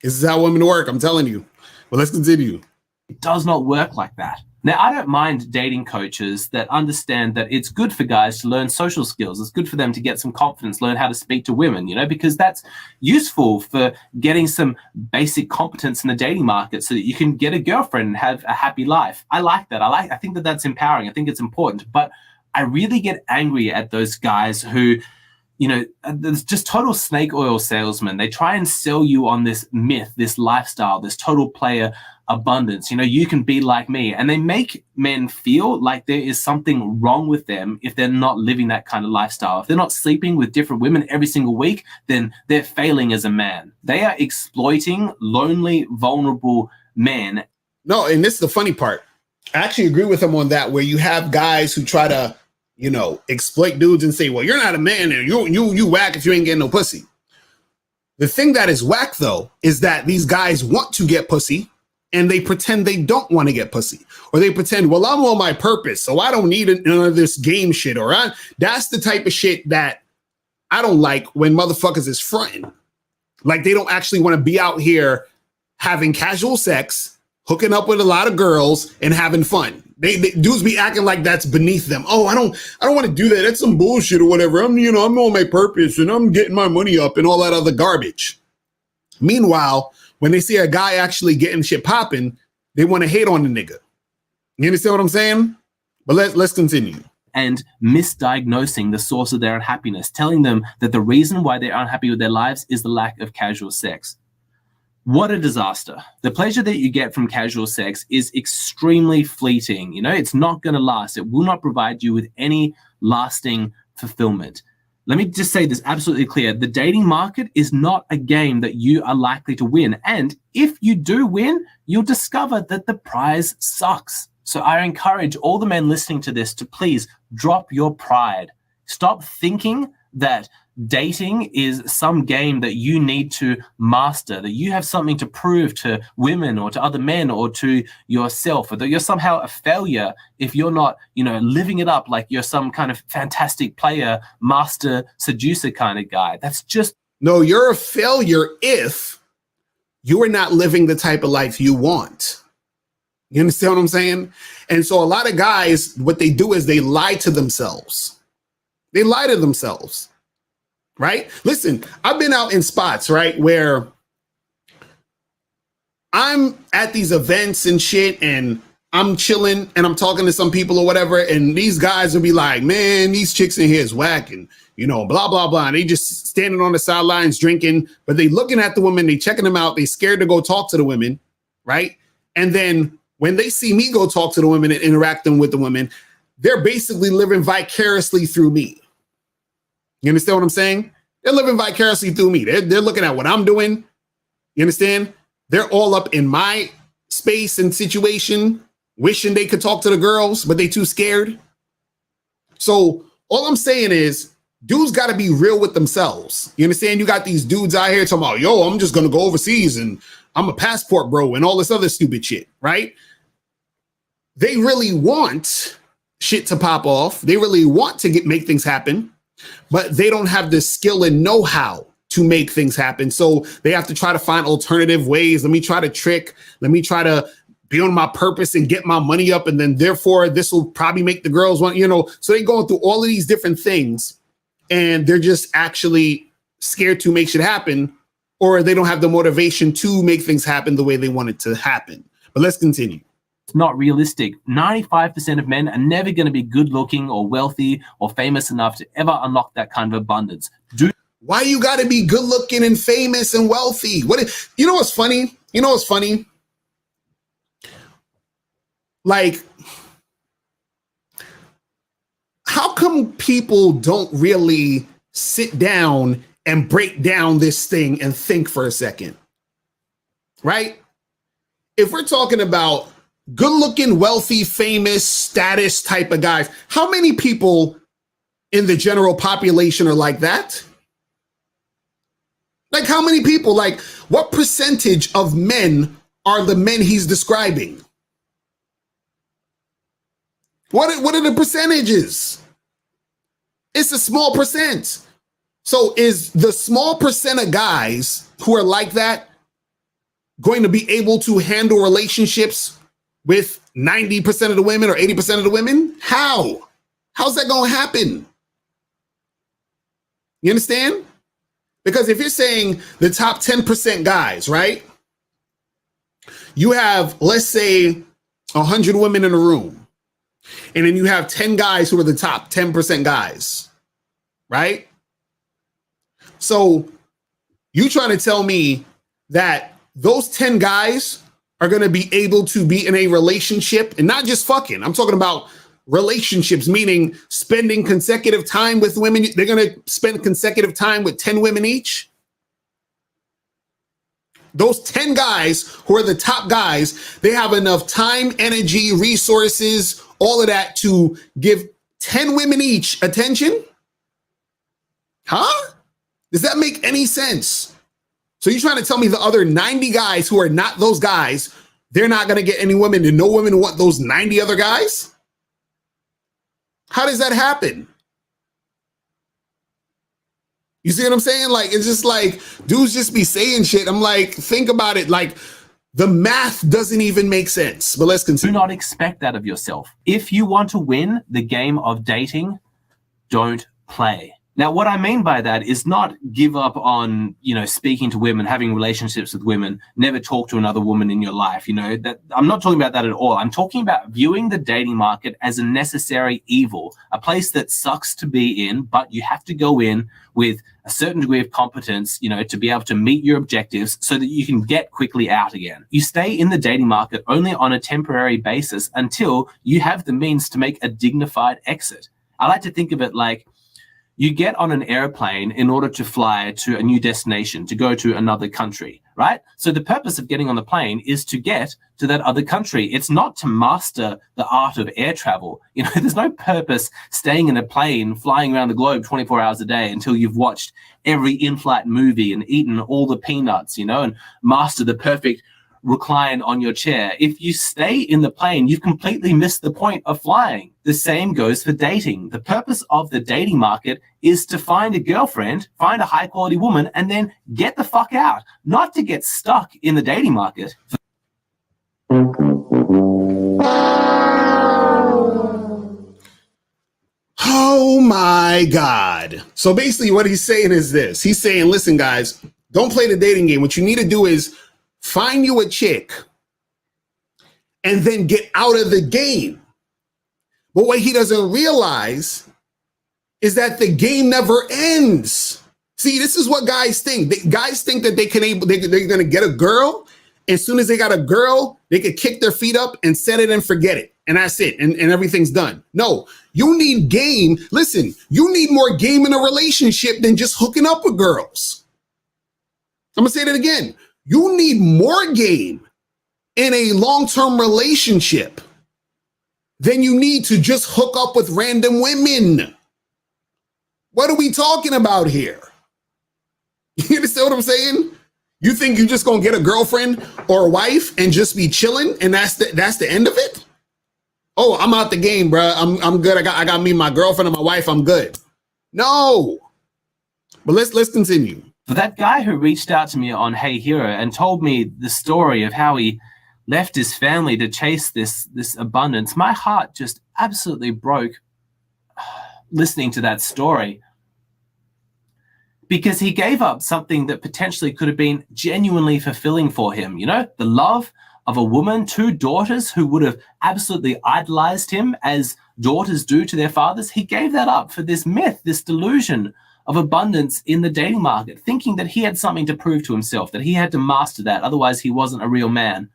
This is how women work. I'm telling you. Well, let's continue. It does not work like that. Now, I don't mind dating coaches that understand that it's good for guys to learn social skills. It's good for them to get some confidence, learn how to speak to women, because that's useful for getting some basic competence in the dating market so that you can get a girlfriend and have a happy life. I like that. I think that that's empowering. I think it's important. But I really get angry at those guys who, there's just total snake oil salesmen. They try and sell you on this myth, this lifestyle, this total player abundance. You can be like me. And they make men feel like there is something wrong with them if they're not living that kind of lifestyle. If they're not sleeping with different women every single week, then they're failing as a man. They are exploiting lonely, vulnerable men. No, and this is the funny part. I actually agree with him on that, where you have guys who try to, exploit dudes and say, well, you're not a man and you whack if you ain't getting no pussy. The thing that is whack, though, is that these guys want to get pussy and they pretend they don't want to get pussy, or they pretend, well, I'm on my purpose, so I don't need none of this game shit. That's the type of shit that I don't like when motherfuckers is fronting. Like, they don't actually want to be out here having casual sex, hooking up with a lot of girls and having fun. They dudes be acting like that's beneath them. Oh, I don't want to do that. That's some bullshit or whatever. I'm on my purpose and I'm getting my money up and all that other garbage. Meanwhile, when they see a guy actually getting shit popping, they want to hate on the nigga. You understand what I'm saying? But let's continue. And misdiagnosing the source of their unhappiness, telling them that the reason why they're unhappy with their lives is the lack of casual sex. What a disaster. The pleasure that you get from casual sex is extremely fleeting. It's not going to last. It will not provide you with any lasting fulfillment. Let me just say this absolutely clear. The dating market is not a game that you are likely to win. And if you do win, you'll discover that the prize sucks. So I encourage all the men listening to this to please drop your pride. Stop thinking that dating is some game that you need to master, that you have something to prove to women or to other men or to yourself, or that you're somehow a failure if you're not, living it up like you're some kind of fantastic player, master, seducer kind of guy. That's just... No, you're a failure if you are not living the type of life you want. You understand what I'm saying? And so a lot of guys, what they do is they lie to themselves. They lie to themselves. Right? Listen, I've been out in spots, right, where I'm at these events and shit, and I'm chilling and I'm talking to some people or whatever, and these guys will be like, man, these chicks in here is whack, and blah, blah, blah. And they just standing on the sidelines drinking, but they looking at the women, they checking them out, they scared to go talk to the women, right? And then when they see me go talk to the women and interacting with the women, they're basically living vicariously through me. You understand what I'm saying? They're living vicariously through me. They're looking at what I'm doing. You understand? They're all up in my space and situation, wishing they could talk to the girls, but they too scared. So all I'm saying is, dudes got to be real with themselves. You understand? You got these dudes out here talking about, yo, I'm just going to go overseas and I'm a passport bro and all this other stupid shit, right? They really want shit to pop off. They really want to make things happen. But they don't have the skill and know-how to make things happen. So they have to try to find alternative ways. Let me try to trick. Let me try to be on my purpose and get my money up. And then therefore, this will probably make the girls want, So they're going through all of these different things. And they're just actually scared to make shit happen. Or they don't have the motivation to make things happen the way they want it to happen. But let's continue. Not realistic. 95% of men are never going to be good looking or wealthy or famous enough to ever unlock that kind of abundance. Why you got to be good looking and famous and wealthy? You know what's funny? Like, how come people don't really sit down and break down this thing and think for a second? Right? If we're talking about good-looking, wealthy, famous, status type of guys, how many people in the general population are like that? Like, how many people? Like, what percentage of men are the men he's describing? What are the percentages? It's a small percent. So is the small percent of guys who are like that going to be able to handle relationships with 90% of the women or 80% of the women? How? How's that going to happen? You understand? Because if you're saying the top 10% guys, right? You have, let's say, 100 women in a room. And then you have 10 guys who are the top 10% guys, right? So you trying to tell me that those 10 guys are going to be able to be in a relationship, and not just fucking. I'm talking about relationships, meaning spending consecutive time with women. They're going to spend consecutive time with 10 women each. Those 10 guys who are the top guys, they have enough time, energy, resources, all of that to give 10 women each attention? Huh? Does that make any sense? So you're trying to tell me the other 90 guys who are not those guys, they're not going to get any women, and no women want those 90 other guys? How does that happen? You see what I'm saying? Like, it's just like, dudes just be saying shit. I'm like, think about it. Like, the math doesn't even make sense. But let's continue. Do not expect that of yourself. If you want to win the game of dating, don't play. Now, what I mean by that is not give up on, speaking to women, having relationships with women, never talk to another woman in your life. That I'm not talking about that at all. I'm talking about viewing the dating market as a necessary evil, a place that sucks to be in, but you have to go in with a certain degree of competence, to be able to meet your objectives so that you can get quickly out again. You stay in the dating market only on a temporary basis until you have the means to make a dignified exit. I like to think of it like, you get on an airplane in order to fly to a new destination, to go to another country, right? So the purpose of getting on the plane is to get to that other country. It's not to master the art of air travel. There's no purpose staying in a plane, flying around the globe 24 hours a day until you've watched every in-flight movie and eaten all the peanuts, and master the perfect recline on your chair. If you stay in the plane, you've completely missed the point of flying. The same goes for dating. The purpose of the dating market is to find a girlfriend, find a high quality woman, and then get the fuck out, not to get stuck in the dating market. Oh my God. So basically what he's saying is this. He's saying, listen, guys, don't play the dating game. What you need to do is find you a chick and then get out of the game. But what he doesn't realize is that the game never ends. See, this is what guys think. Guys think that they're going to get a girl. As soon as they got a girl, they could kick their feet up and set it and forget it. And that's it. And everything's done. No, you need game. Listen, you need more game in a relationship than just hooking up with girls. I'm going to say that again. You need more game in a long-term relationship than you need to just hook up with random women. What are we talking about here? You understand what I'm saying? You think you're just gonna get a girlfriend or a wife and just be chilling, and that's the end of it? Oh, I'm out the game, bro. I'm good. I got me and my girlfriend and my wife. I'm good. No, but let's continue. For that guy who reached out to me on Hey Hero and told me the story of how he left his family to chase this abundance, my heart just absolutely broke listening to that story, because he gave up something that potentially could have been genuinely fulfilling for him. The love of a woman, 2 daughters who would have absolutely idolized him as daughters do to their fathers. He gave that up for this myth, this delusion of abundance in the dating market, thinking that he had something to prove to himself, that he had to master that, otherwise he wasn't a real man.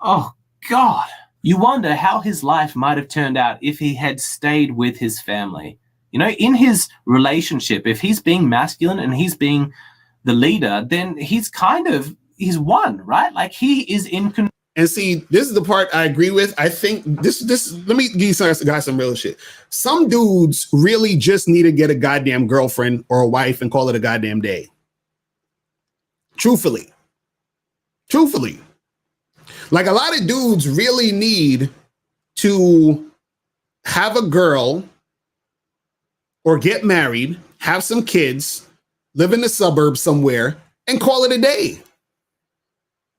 Oh, God. You wonder how his life might have turned out if he had stayed with his family. In his relationship, if he's being masculine and he's being the leader, then he's won, right? Like, he is in control. And see, this is the part I agree with. I think this, let me give you guys some real shit. Some dudes really just need to get a goddamn girlfriend or a wife and call it a goddamn day. Truthfully. Like, a lot of dudes really need to have a girl or get married, have some kids, live in the suburbs somewhere, and call it a day.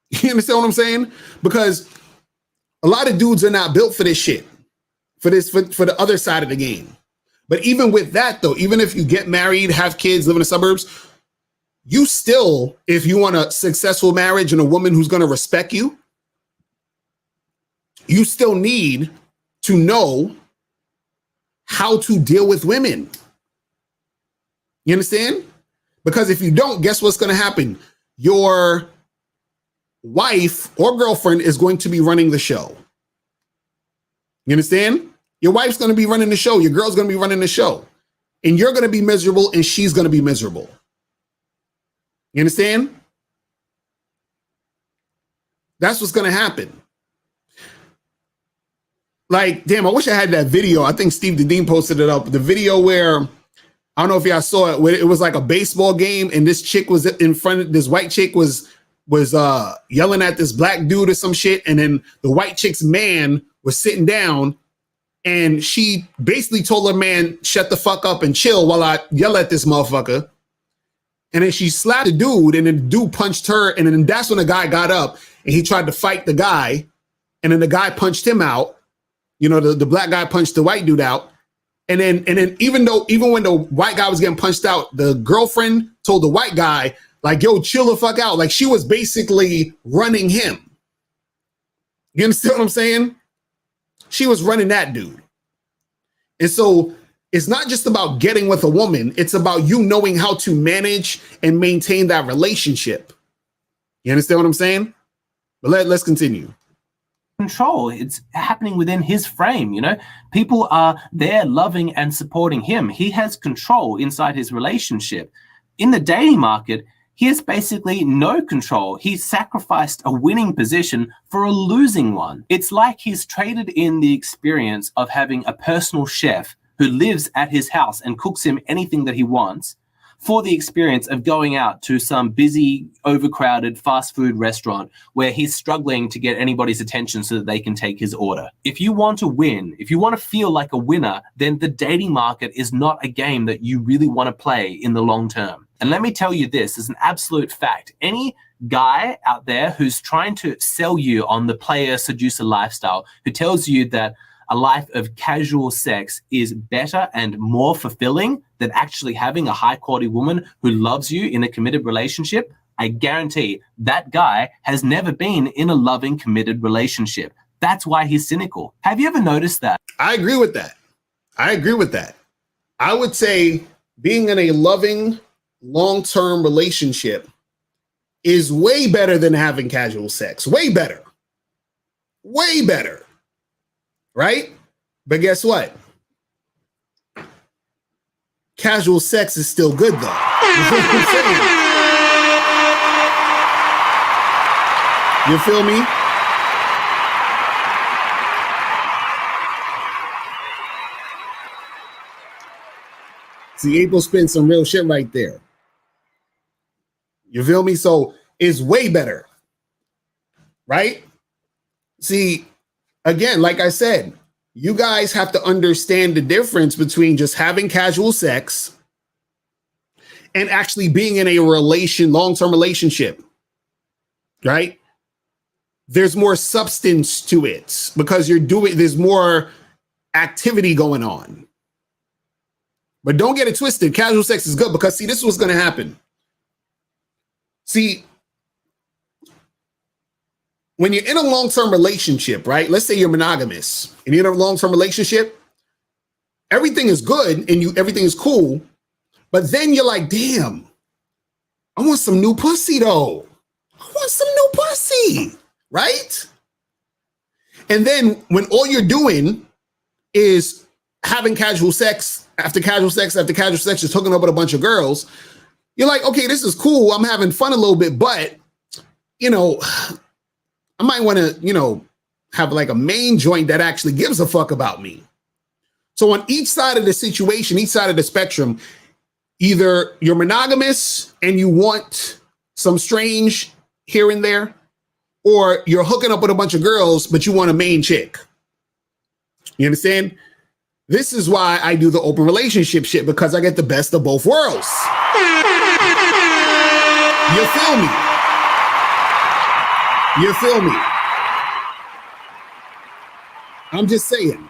You understand what I'm saying? Because A lot of dudes are not built for this shit, for the other side of the game. But even with that, though, even if you get married, have kids, live in the suburbs, you still, if you want a successful marriage and a woman who's going to respect you, you still need to know how to deal with women. You understand? Because if you don't, guess what's going to happen? Your wife or girlfriend is going to be running the show. You understand? Your wife's going to be running the show. Your girl's going to be running the show. And you're going to be miserable and she's going to be miserable. You understand? That's what's going to happen. Like, damn, I wish I had that video. I think Steve Dedeen posted it up. The video where, I don't know if y'all saw it, where it was like a baseball game and this chick was in front of, this white chick was yelling at this black dude or some shit. And then the white chick's man was sitting down and she basically told her man, shut the fuck up and chill while I yell at this motherfucker. And then she slapped the dude and then the dude punched her. And then that's when the guy got up and he tried to fight the guy. And then the guy punched him out. You know, the black guy punched the white dude out. And then even when the white guy was getting punched out, the girlfriend told the white guy, like, yo, chill the fuck out. Like she was basically running him. You understand what I'm saying? She was running that dude. And so it's not just about getting with a woman. It's about you knowing how to manage and maintain that relationship. You understand what I'm saying? But let's continue. Control. It's happening within his frame, you know? People are there loving and supporting him. He has control inside his relationship. In the dating market, he has basically no control. He sacrificed a winning position for a losing one. It's like he's traded in the experience of having a personal chef who lives at his house and cooks him anything that he wants for the experience of going out to some busy, overcrowded fast food restaurant where he's struggling to get anybody's attention so that they can take his order. If you want to win, if you want to feel like a winner, then the dating market is not a game that you really want to play in the long term. And let me tell you this as an absolute fact. Any guy out there who's trying to sell you on the player seducer lifestyle, who tells you that a life of casual sex is better and more fulfilling than actually having a high quality woman who loves you in a committed relationship, I guarantee that guy has never been in a loving, committed relationship. That's why he's cynical. Have you ever noticed that? I agree with that. I would say being in a loving, long-term relationship is way better than having casual sex. Way better. Right? But guess what? Casual sex is still good, though. You feel what I'm saying? You feel me? See, April spent some real shit right there. You feel me? So it's way better. Right? See, again, like I said, you guys have to understand the difference between just having casual sex and actually being in a long-term relationship, right? There's more substance to it because there's more activity going on. But don't get it twisted. Casual sex is good because, see, this is what's going to happen. See, when you're in a long-term relationship, right? Let's say you're monogamous and you're in a long-term relationship, everything is good and everything is cool, but then you're like, damn, I want some new pussy though. I want some new pussy, right? And then when all you're doing is having casual sex after casual sex after casual sex, just hooking up with a bunch of girls, you're like, okay, this is cool. I'm having fun a little bit, but, you know, I might want to, you know, have like a main joint that actually gives a fuck about me. So on each side of the situation, each side of the spectrum, either you're monogamous and you want some strange here and there, or you're hooking up with a bunch of girls, but you want a main chick. You understand? This is why I do the open relationship shit, because I get the best of both worlds. You feel me? You feel me? I'm just saying.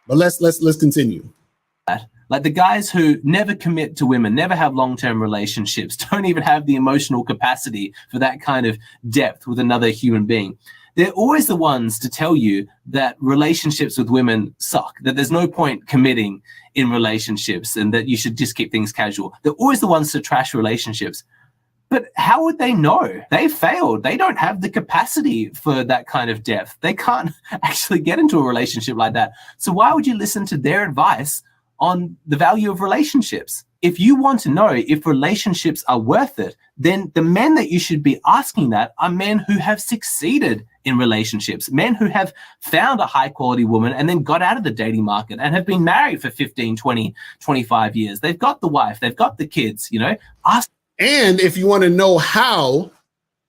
But let's continue. Like the guys who never commit to women, never have long-term relationships, don't even have the emotional capacity for that kind of depth with another human being. They're always the ones to tell you that relationships with women suck, that there's no point committing in relationships and that you should just keep things casual. They're always the ones to trash relationships. But how would they know? They failed. They don't have the capacity for that kind of depth. They can't actually get into a relationship like that. So why would you listen to their advice on the value of relationships? If you want to know if relationships are worth it, then the men that you should be asking that are men who have succeeded in relationships, men who have found a high quality woman and then got out of the dating market and have been married for 15, 20, 25 years. They've got the wife, they've got the kids, ask. And if you want to know how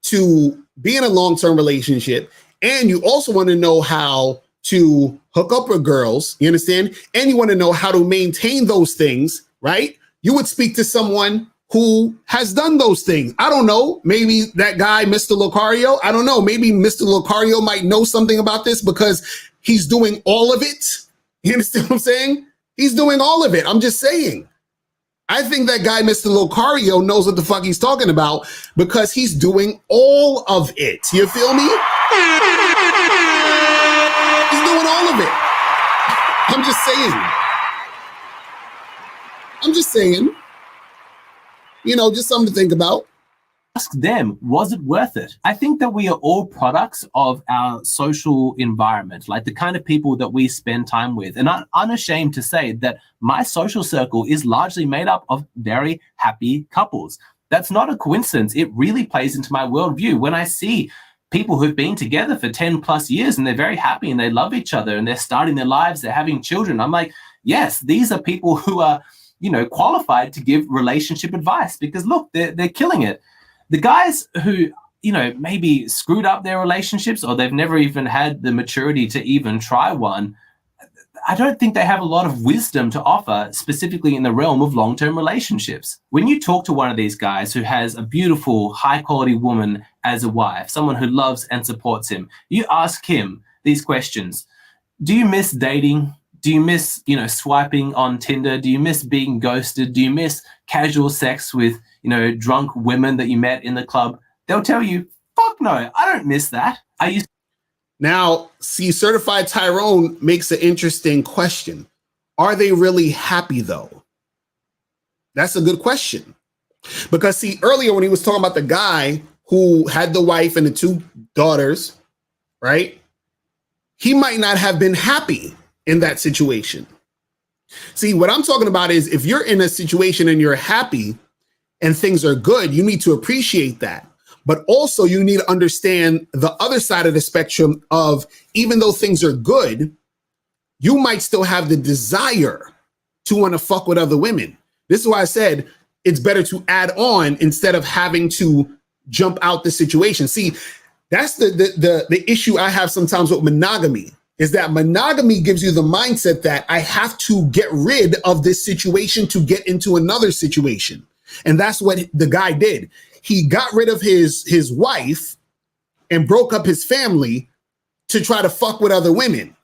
to be in a long-term relationship, and you also want to know how to hook up with girls, you understand? And you want to know how to maintain those things, right? You would speak to someone who has done those things. I don't know. Maybe that guy, Mr. Locario. I don't know. Maybe Mr. Locario might know something about this because he's doing all of it. You understand what I'm saying? He's doing all of it. I'm just saying. I think that guy, Mr. Locario, knows what the fuck he's talking about because he's doing all of it. You feel me? He's doing all of it. I'm just saying. Just something to think about. Ask them, was it worth it? I think that we are all products of our social environment, like the kind of people that we spend time with. And I'm unashamed to say that my social circle is largely made up of very happy couples. That's not a coincidence. It really plays into my worldview. When I see people who've been together for 10 plus years and they're very happy and they love each other and they're starting their lives, they're having children, I'm like, yes, these are people who are, qualified to give relationship advice because look, they're killing it. The guys who, maybe screwed up their relationships or they've never even had the maturity to even try one, I don't think they have a lot of wisdom to offer specifically in the realm of long-term relationships. When you talk to one of these guys who has a beautiful, high-quality woman as a wife, someone who loves and supports him, you ask him these questions. Do you miss dating? Do you miss, swiping on Tinder? Do you miss being ghosted? Do you miss casual sex with, drunk women that you met in the club? They'll tell you, fuck no, I don't miss that. Now, see, Certified Tyrone makes an interesting question. Are they really happy, though? That's a good question. Because, see, earlier when he was talking about the guy who had the wife and the 2 daughters, right? He might not have been happy in that situation. See, what I'm talking about is if you're in a situation and you're happy and things are good, you need to appreciate that. But also you need to understand the other side of the spectrum of even though things are good, you might still have the desire to want to fuck with other women. This is why I said it's better to add on instead of having to jump out the situation. See, that's the issue I have sometimes with monogamy. Is that monogamy gives you the mindset that I have to get rid of this situation to get into another situation. And that's what the guy did. He got rid of his wife and broke up his family to try to fuck with other women.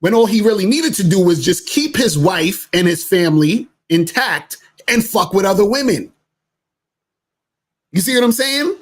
When all he really needed to do was just keep his wife and his family intact and fuck with other women. You see what I'm saying?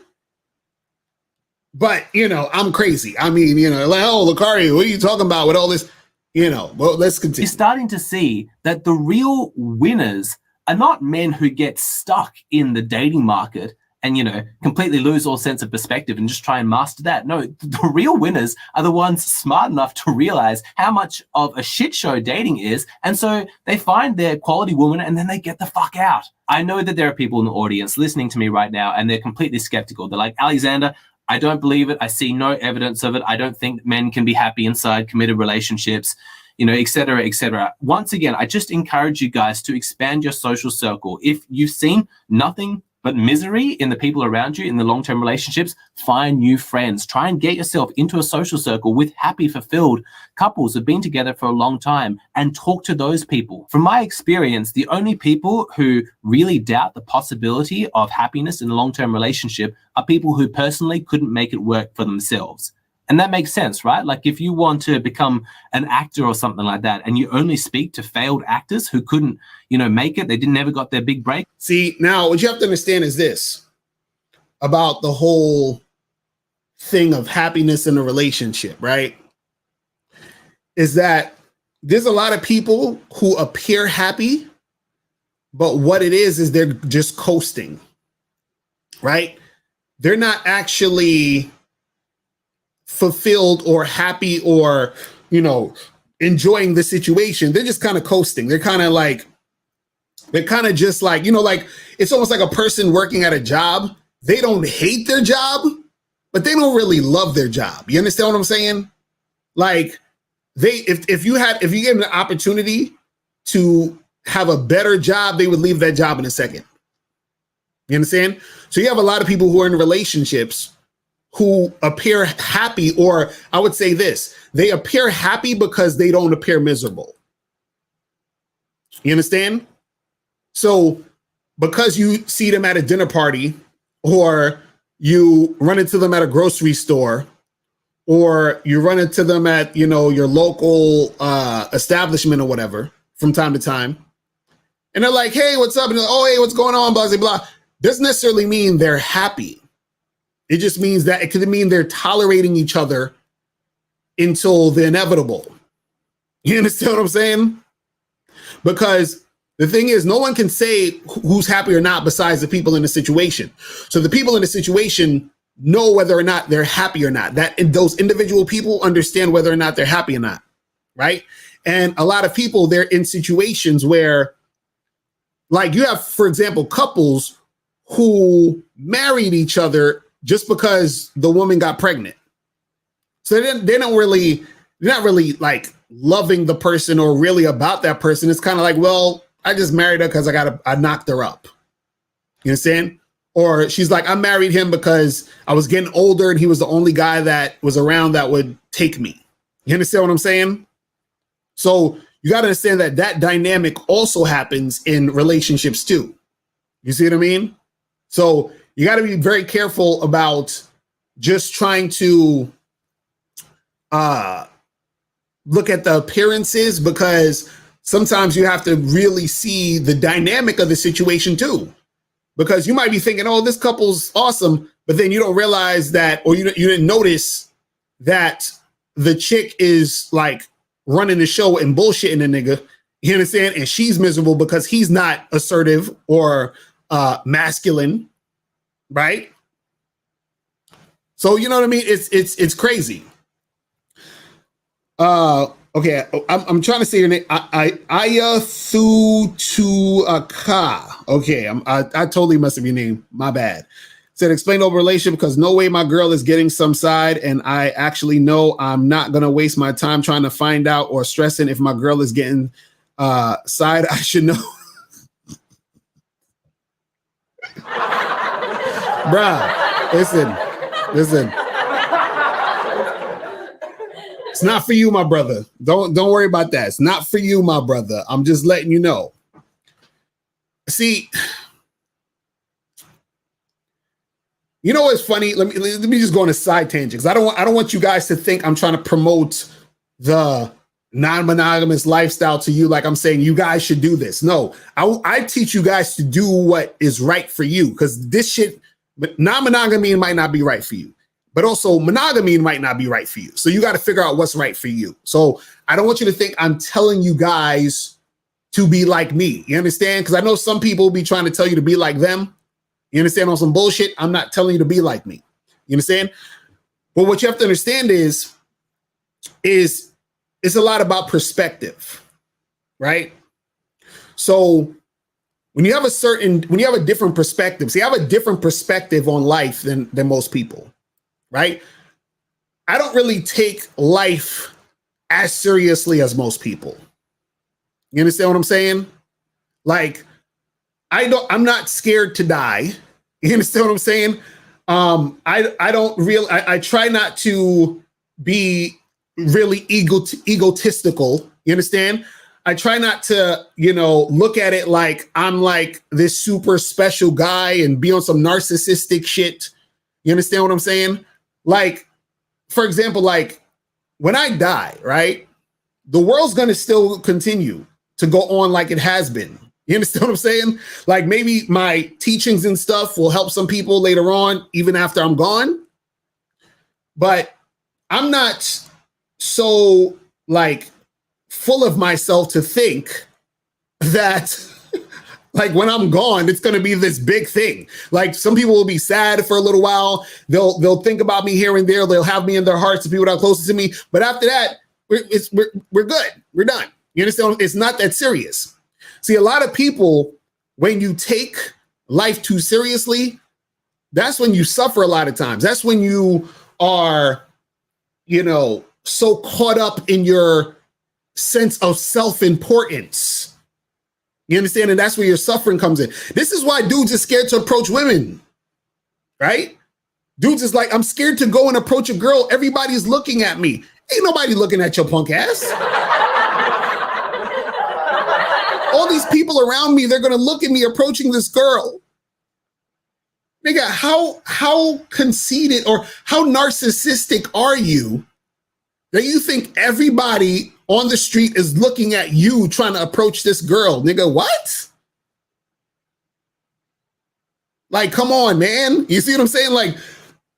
But, I'm crazy. I mean, like, oh, Locario, what are you talking about with all this? Well, let's continue. You're starting to see that the real winners are not men who get stuck in the dating market and, completely lose all sense of perspective and just try and master that. No, the real winners are the ones smart enough to realize how much of a shit show dating is. And so they find their quality woman and then they get the fuck out. I know that there are people in the audience listening to me right now and they're completely skeptical. They're like, Alexander, I don't believe it. I see no evidence of it. I don't think men can be happy inside committed relationships, et cetera, et cetera. Once again, I just encourage you guys to expand your social circle. If you've seen nothing but misery in the people around you in the long-term relationships, find new friends. Try and get yourself into a social circle with happy, fulfilled couples who've been together for a long time and talk to those people. From my experience, the only people who really doubt the possibility of happiness in a long-term relationship are people who personally couldn't make it work for themselves. And that makes sense, right? Like if you want to become an actor or something like that, and you only speak to failed actors who couldn't, make it, they never got their big break. See, now what you have to understand is this about the whole thing of happiness in a relationship, right? Is that there's a lot of people who appear happy, but what it is they're just coasting, right? They're not actually fulfilled or happy or, enjoying the situation. They're just kind of coasting. They're kind of just like, like it's almost like a person working at a job. They don't hate their job, but they don't really love their job. You understand what I'm saying? Like if you gave them the opportunity to have a better job, they would leave that job in a second. You understand? So you have a lot of people who are in relationships who appear happy, or I would say this, they appear happy because they don't appear miserable. You understand? So because you see them at a dinner party, or you run into them at a grocery store, or you run into them at, your local establishment or whatever from time to time, and they're like, hey, what's up? And they're like, oh, hey, what's going on? Blah, blah, blah. Doesn't necessarily mean they're happy. It just means that it could mean they're tolerating each other until the inevitable. You understand what I'm saying? Because the thing is, no one can say who's happy or not besides the people in the situation. So the people in the situation know whether or not they're happy or not. That those individual people understand whether or not they're happy or not, right? And a lot of people, they're in situations where, like you have, for example, couples who married each other just because the woman got pregnant. So they're not really like loving the person or really about that person. It's kind of like, well, I just married her because I knocked her up. You understand? Or she's like, I married him because I was getting older and he was the only guy that was around that would take me. You understand what I'm saying? So you got to understand that dynamic also happens in relationships too. You see what I mean? So you got to be very careful about just trying to look at the appearances, because sometimes you have to really see the dynamic of the situation too. Because you might be thinking, oh, this couple's awesome, but then you don't realize that, or you didn't notice that the chick is like running the show and bullshitting the nigga. You understand? And she's miserable because he's not assertive or masculine. Right? So you know what I mean? It's crazy. Okay, I'm trying to say your name. Ayathutuaka. Okay, I totally messed up your name. My bad. Said explain over relationship because no way my girl is getting some side, and I actually know I'm not gonna waste my time trying to find out or stressing if my girl is getting side. I should know. Bruh, listen. It's not for you, my brother. Don't worry about that. It's not for you, my brother. I'm just letting you know. See, you know what's funny? Let me just go on a side tangent, because I don't want you guys to think I'm trying to promote the non-monogamous lifestyle to you, like I'm saying you guys should do this. No, I teach you guys to do what is right for you, because this shit, non-monogamy might not be right for you, but also monogamy might not be right for you. So you got to figure out what's right for you. So I don't want you to think I'm telling you guys to be like me. You understand? Because I know some people be trying to tell you to be like them. You understand? On some bullshit. I'm not telling you to be like me. You understand? But what you have to understand is it's a lot about perspective, right? So when you have a different perspective, see, I have a different perspective on life than most people, right? I don't really take life as seriously as most people. You understand what I'm saying? Like, I'm not scared to die. You understand what I'm saying? I try not to be really egotistical. You understand? I try not to, look at it like I'm like this super special guy and be on some narcissistic shit. You understand what I'm saying? Like, for example, like when I die, right? The world's going to still continue to go on like it has been. You understand what I'm saying? Like maybe my teachings and stuff will help some people later on, even after I'm gone. But I'm not so like full of myself to think that like when I'm gone, it's going to be this big thing. Like some people will be sad for a little while. They'll think about me here and there. They'll have me in their hearts, the people that are closest to me. But after that, we're good. We're done. You understand? It's not that serious. See, a lot of people, when you take life too seriously, that's when you suffer a lot of times. That's when you are, you know, so caught up in your sense of self-importance. You understand? And that's where your suffering comes in. This is why dudes are scared to approach women, right? Dudes is like, I'm scared to go and approach a girl. Everybody's looking at me. Ain't nobody looking at your punk ass. All these people around me, they're going to look at me approaching this girl. Nigga, how conceited or how narcissistic are you that you think everybody on the street is looking at you trying to approach this girl? Nigga, what? Like, come on, man. You see what I'm saying? Like,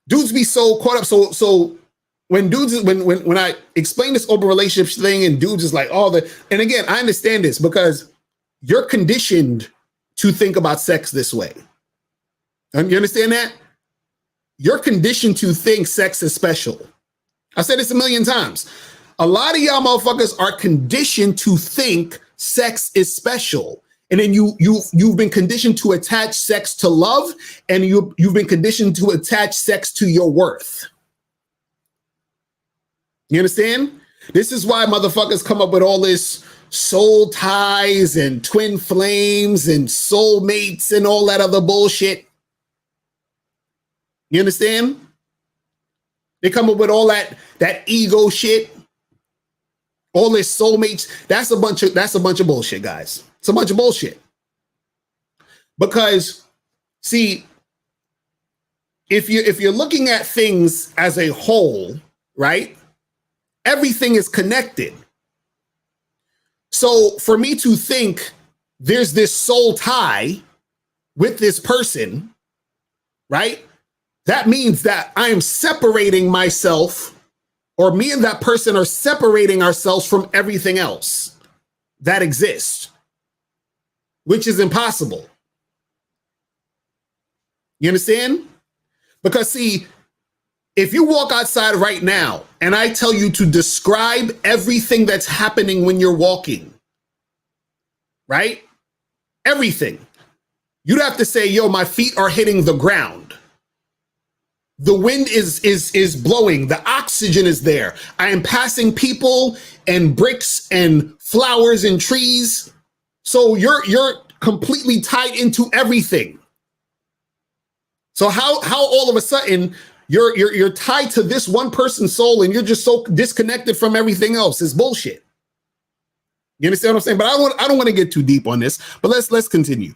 dudes be so caught up. So when dudes, when I explain this open relationship thing and dudes is like, and again, I understand this because you're conditioned to think about sex this way. And you understand that? You're conditioned to think sex is special. I said this a million times. A lot of y'all motherfuckers are conditioned to think sex is special. And then you've been conditioned to attach sex to love, and you've been conditioned to attach sex to your worth. You understand? This is why motherfuckers come up with all this soul ties and twin flames and soulmates and all that other bullshit. You understand? They come up with all that ego shit, all this soulmates. That's a bunch of bullshit, guys. It's a bunch of bullshit. Because, see, if you're looking at things as a whole, right? Everything is connected. So for me to think there's this soul tie with this person, right? That means that I am separating myself, or me and that person are separating ourselves from everything else that exists, which is impossible. You understand? Because see, if you walk outside right now and I tell you to describe everything that's happening when you're walking, right? Everything. You'd have to say, yo, my feet are hitting the ground. The wind is blowing. The oxygen is there. I am passing people and bricks and flowers and trees. So you're completely tied into everything. So how all of a sudden you're tied to this one person's soul and you're just so disconnected from everything else? It's bullshit. You understand what I'm saying? But I don't want to get too deep on this, but let's continue.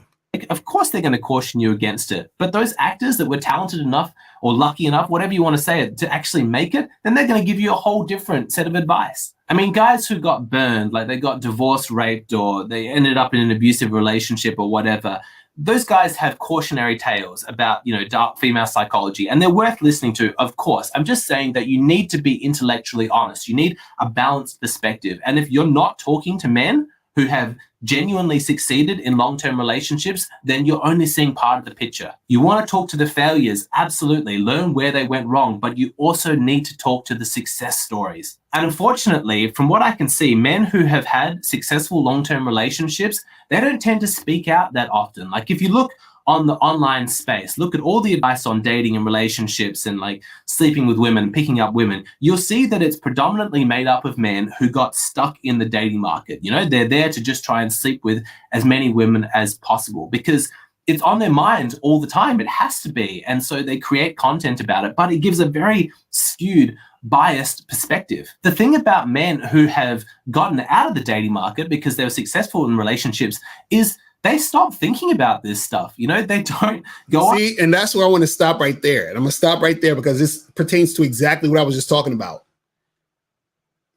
Of course they're going to caution you against it. But those actors that were talented enough or lucky enough, whatever you want to say it, to actually make it, then they're going to give you a whole different set of advice. I mean, guys who got burned, like they got divorced, raped, or they ended up in an abusive relationship or whatever, those guys have cautionary tales about, you know, dark female psychology, and they're worth listening to, of course. I'm just saying that you need to be intellectually honest. You need a balanced perspective. And if you're not talking to men who have genuinely succeeded in long-term relationships, then you're only seeing part of the picture. You want to talk to the failures, absolutely, learn where they went wrong, but you also need to talk to the success stories. And unfortunately, from what I can see, men who have had successful long-term relationships, they don't tend to speak out that often. Like if you look on the online space, look at all the advice on dating and relationships and like sleeping with women, picking up women, you'll see that it's predominantly made up of men who got stuck in the dating market. You know, they're there to just try and sleep with as many women as possible because it's on their mind all the time. It has to be. And so they create content about it, but it gives a very skewed, biased perspective. The thing about men who have gotten out of the dating market because they were successful in relationships is they stop thinking about this stuff. You know, they don't go. See, and that's where I want to stop right there. And I'm gonna stop right there because this pertains to exactly what I was just talking about.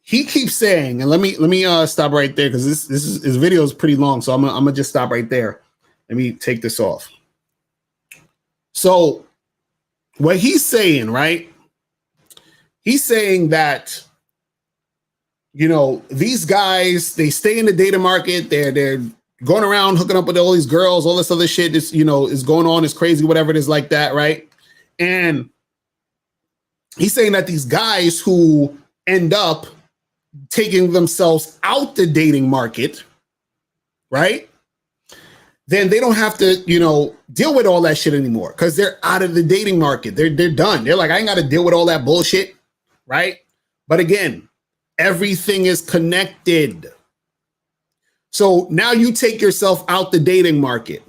He keeps saying, and let me stop right there because this video is pretty long, so I'm gonna just stop right there. Let me take this off. So what he's saying, right? He's saying that, you know, these guys, they stay in the dating market. They're going around hooking up with all these girls, all this other shit is, you know, is going on, is crazy, whatever it is like that, right? And he's saying that these guys who end up taking themselves out the dating market, right? Then they don't have to, you know, deal with all that shit anymore because they're out of the dating market. They're done. They're like, I ain't got to deal with all that bullshit, right? But again, everything is connected. So now you take yourself out the dating market.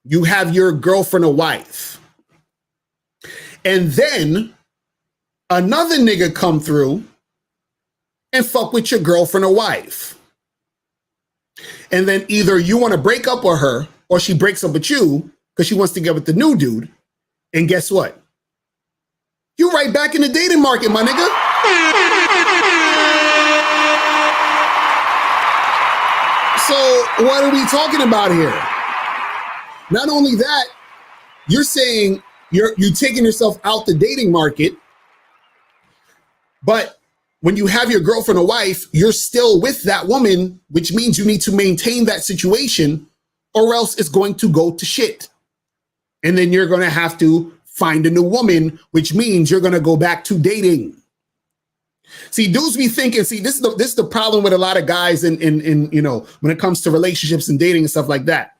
You have your girlfriend or wife. And then another nigga come through and fuck with your girlfriend or wife. And then either you want to break up with her or she breaks up with you because she wants to get with the new dude. And guess what? You're right back in the dating market, my nigga. So what are we talking about here? Not only that, you're saying you're taking yourself out the dating market, but when you have your girlfriend or wife, you're still with that woman, which means you need to maintain that situation or else it's going to go to shit. And then you're going to have to find a new woman, which means you're going to go back to dating. See, dudes be thinking, see, this is the problem with a lot of guys in you know, when it comes to relationships and dating and stuff like that.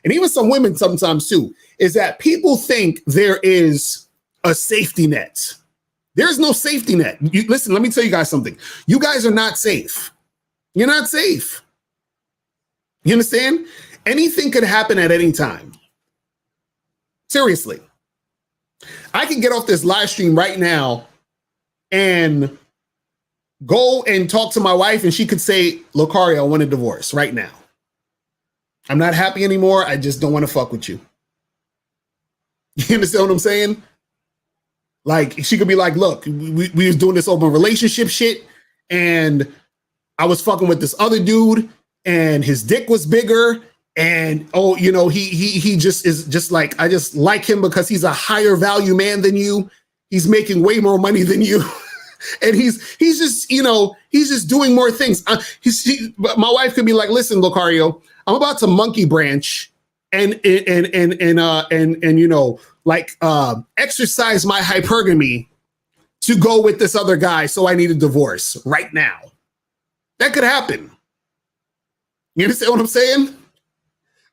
And even some women sometimes too, is that people think there is a safety net. There's no safety net. Listen, let me tell you guys something. You guys are not safe. You're not safe. You understand? Anything could happen at any time. Seriously. I can get off this live stream right now and go and talk to my wife and she could say, Locario, I want a divorce right now. I'm not happy anymore. I just don't want to fuck with you. You understand what I'm saying? Like, she could be like, look, we was doing this open relationship shit and I was fucking with this other dude and his dick was bigger and, oh, you know, he just is just like, I just like him because he's a higher value man than you. He's making way more money than you. And he's just, you know, he's just doing more things. My wife could be like, listen, Locario, I'm about to monkey branch and you know, like exercise my hypergamy to go with this other guy. So I need a divorce right now. That could happen. You understand what I'm saying?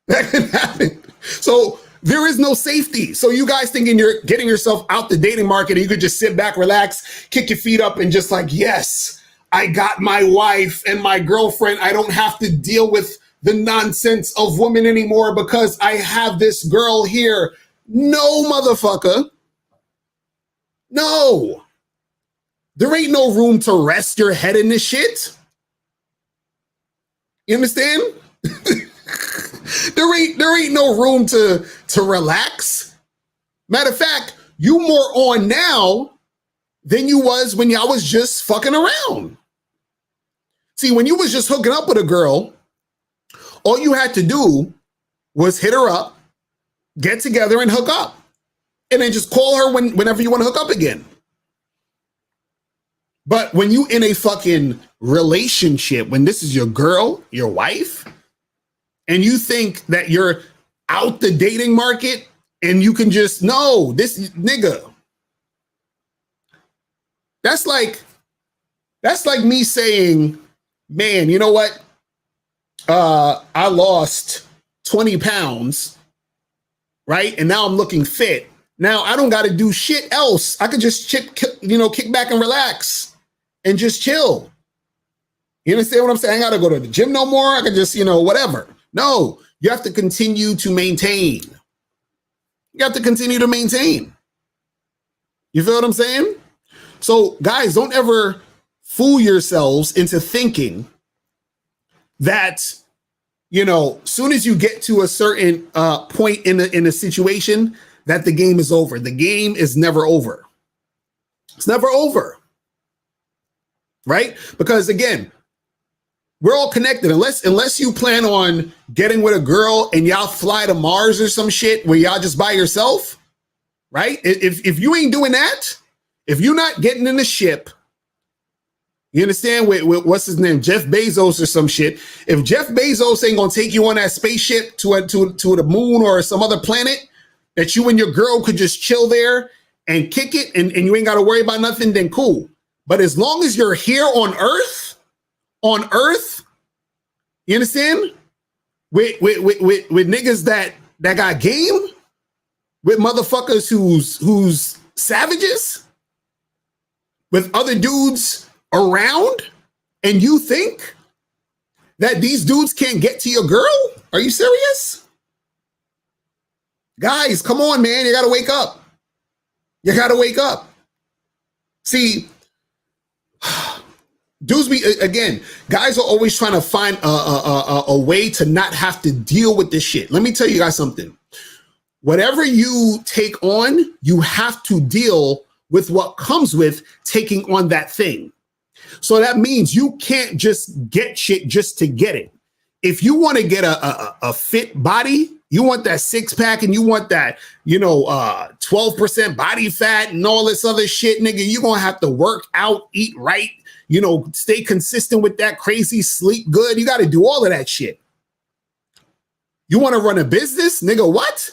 That could happen. So there is no safety. So you guys thinking you're getting yourself out the dating market and you could just sit back, relax, kick your feet up and just like, yes, I got my wife and my girlfriend. I don't have to deal with the nonsense of women anymore because I have this girl here. No, motherfucker. No. There ain't no room to rest your head in this shit. You understand? There ain't no room to relax. Matter of fact, you more on now than you was when y'all was just fucking around. See, when you was just hooking up with a girl, all you had to do was hit her up, get together and hook up. And then just call her whenever you want to hook up again. But when you in a fucking relationship, when this is your girl, your wife, and you think that you're out the dating market and you can just, no, this nigga. That's like me saying, man, you know what? I lost 20 pounds, right? And now I'm looking fit. Now I don't got to do shit else. I could just kick back and relax and just chill. You understand what I'm saying? I got to go to the gym no more. I can just, whatever. No, you have to continue to maintain. You have to continue to maintain. You feel what I'm saying? So guys, don't ever fool yourselves into thinking that, soon as you get to a certain point in a situation, that the game is over. The game is never over. It's never over. Right? Because again, we're all connected. Unless you plan on getting with a girl and y'all fly to Mars or some shit where y'all just by yourself, right? If you ain't doing that, if you're not getting in the ship, you understand, with what's his name, Jeff Bezos or some shit. If Jeff Bezos ain't gonna take you on that spaceship to the moon or some other planet that you and your girl could just chill there and kick it and you ain't gotta worry about nothing, then cool. But as long as you're here on Earth, you understand? With niggas that got game, with motherfuckers who's savages, with other dudes around, and you think that these dudes can't get to your girl? Are you serious? Guys, come on, man. You gotta wake up. You gotta wake up. See, dudes again, guys are always trying to find a way to not have to deal with this shit. Let me tell you guys something. Whatever you take on, you have to deal with what comes with taking on that thing. So that means you can't just get shit just to get it. If you want to get a fit body, you want that six pack and you want that, 12% body fat and all this other shit, nigga, you're going to have to work out, eat right, stay consistent with that crazy, sleep good. You got to do all of that shit. You want to run a business, nigga, what?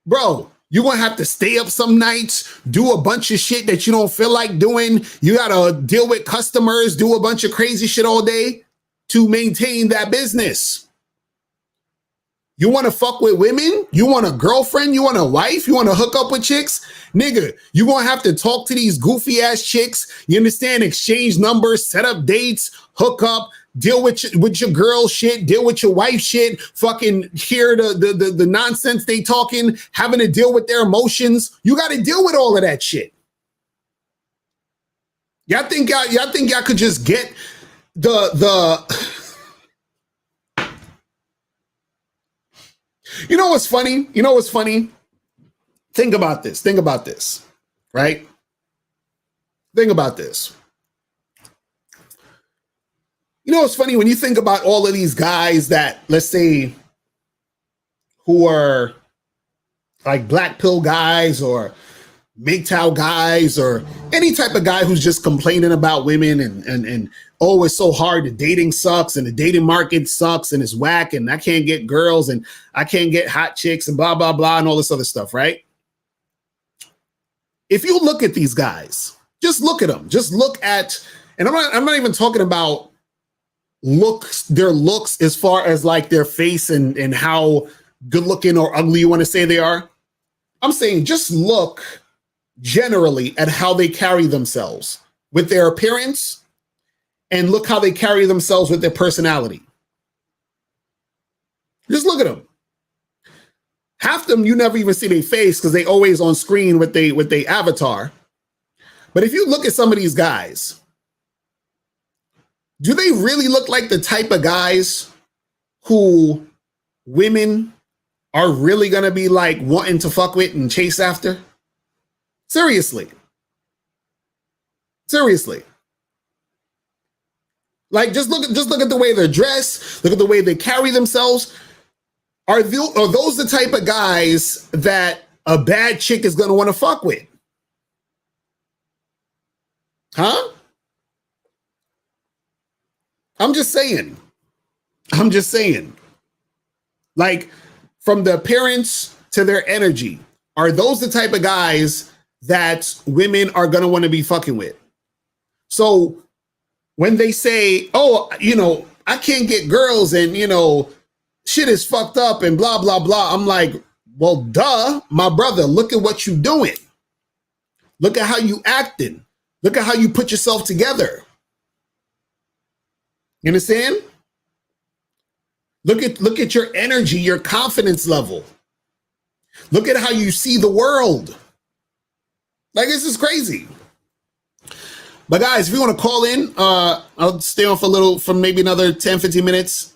Bro, you're going to have to stay up some nights, do a bunch of shit that you don't feel like doing. You got to deal with customers, do a bunch of crazy shit all day to maintain that business. You want to fuck with women? You want a girlfriend? You want a wife? You want to hook up with chicks? Nigga, you're going to have to talk to these goofy ass chicks. You understand? Exchange numbers, set up dates, hook up, deal with your girl shit, deal with your wife shit, fucking hear the nonsense they talking, having to deal with their emotions. You got to deal with all of that shit. Y'all think y'all could just get the You know what's funny? Think about this, right? Think about this. You know what's funny? When you think about all of these guys that, let's say, who are like black pill guys or MGTOW guys or any type of guy who's just complaining about women and oh, it's so hard, the dating sucks and the dating market sucks and it's whack and I can't get girls and I can't get hot chicks and blah, blah, blah and all this other stuff, right? If you look at these guys, just look at them. Just look at, and I'm not even talking about their looks as far as like their face and how good looking or ugly you want to say they are. I'm saying just look generally at how they carry themselves with their appearance and look how they carry themselves with their personality. Just look at them. Half them you never even see their face because they always on screen with they avatar. But if you look at some of these guys, do they really look like the type of guys who women are really going to be like wanting to fuck with and chase after? Seriously. Like just look at the way they're dressed, look at the way they carry themselves. Are those the type of guys that a bad chick is going to want to fuck with? Huh? I'm just saying. Like, from the appearance to their energy, are those the type of guys that women are going to want to be fucking with? So when they say, oh, I can't get girls and, shit is fucked up and blah, blah, blah. I'm like, well, duh, my brother, look at what you doing. Look at how you acting. Look at how you put yourself together. You understand? Look at your energy, your confidence level. Look at how you see the world. Like, this is crazy. But guys, if you want to call in, I'll stay on for maybe another 10, 15 minutes.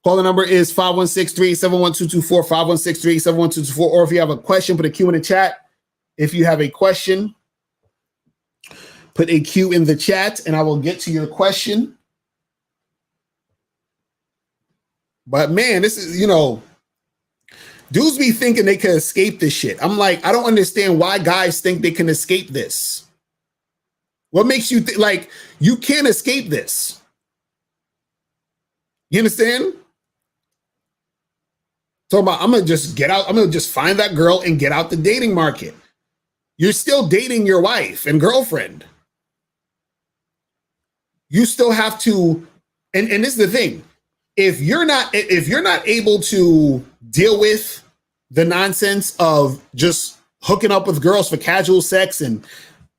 Caller number is 516-371-224, 516-371-224. Or if you have a question, put a Q in the chat. If you have a question, put a Q in the chat, and I will get to your question. But man, this is, dudes be thinking they can escape this shit. I'm like, I don't understand why guys think they can escape this. What makes you think, like, you can't escape this? You understand? So I'm gonna just get out. I'm gonna just find that girl and get out the dating market. You're still dating your wife and girlfriend. You still have to, and this is the thing. If you're not able to deal with the nonsense of just hooking up with girls for casual sex and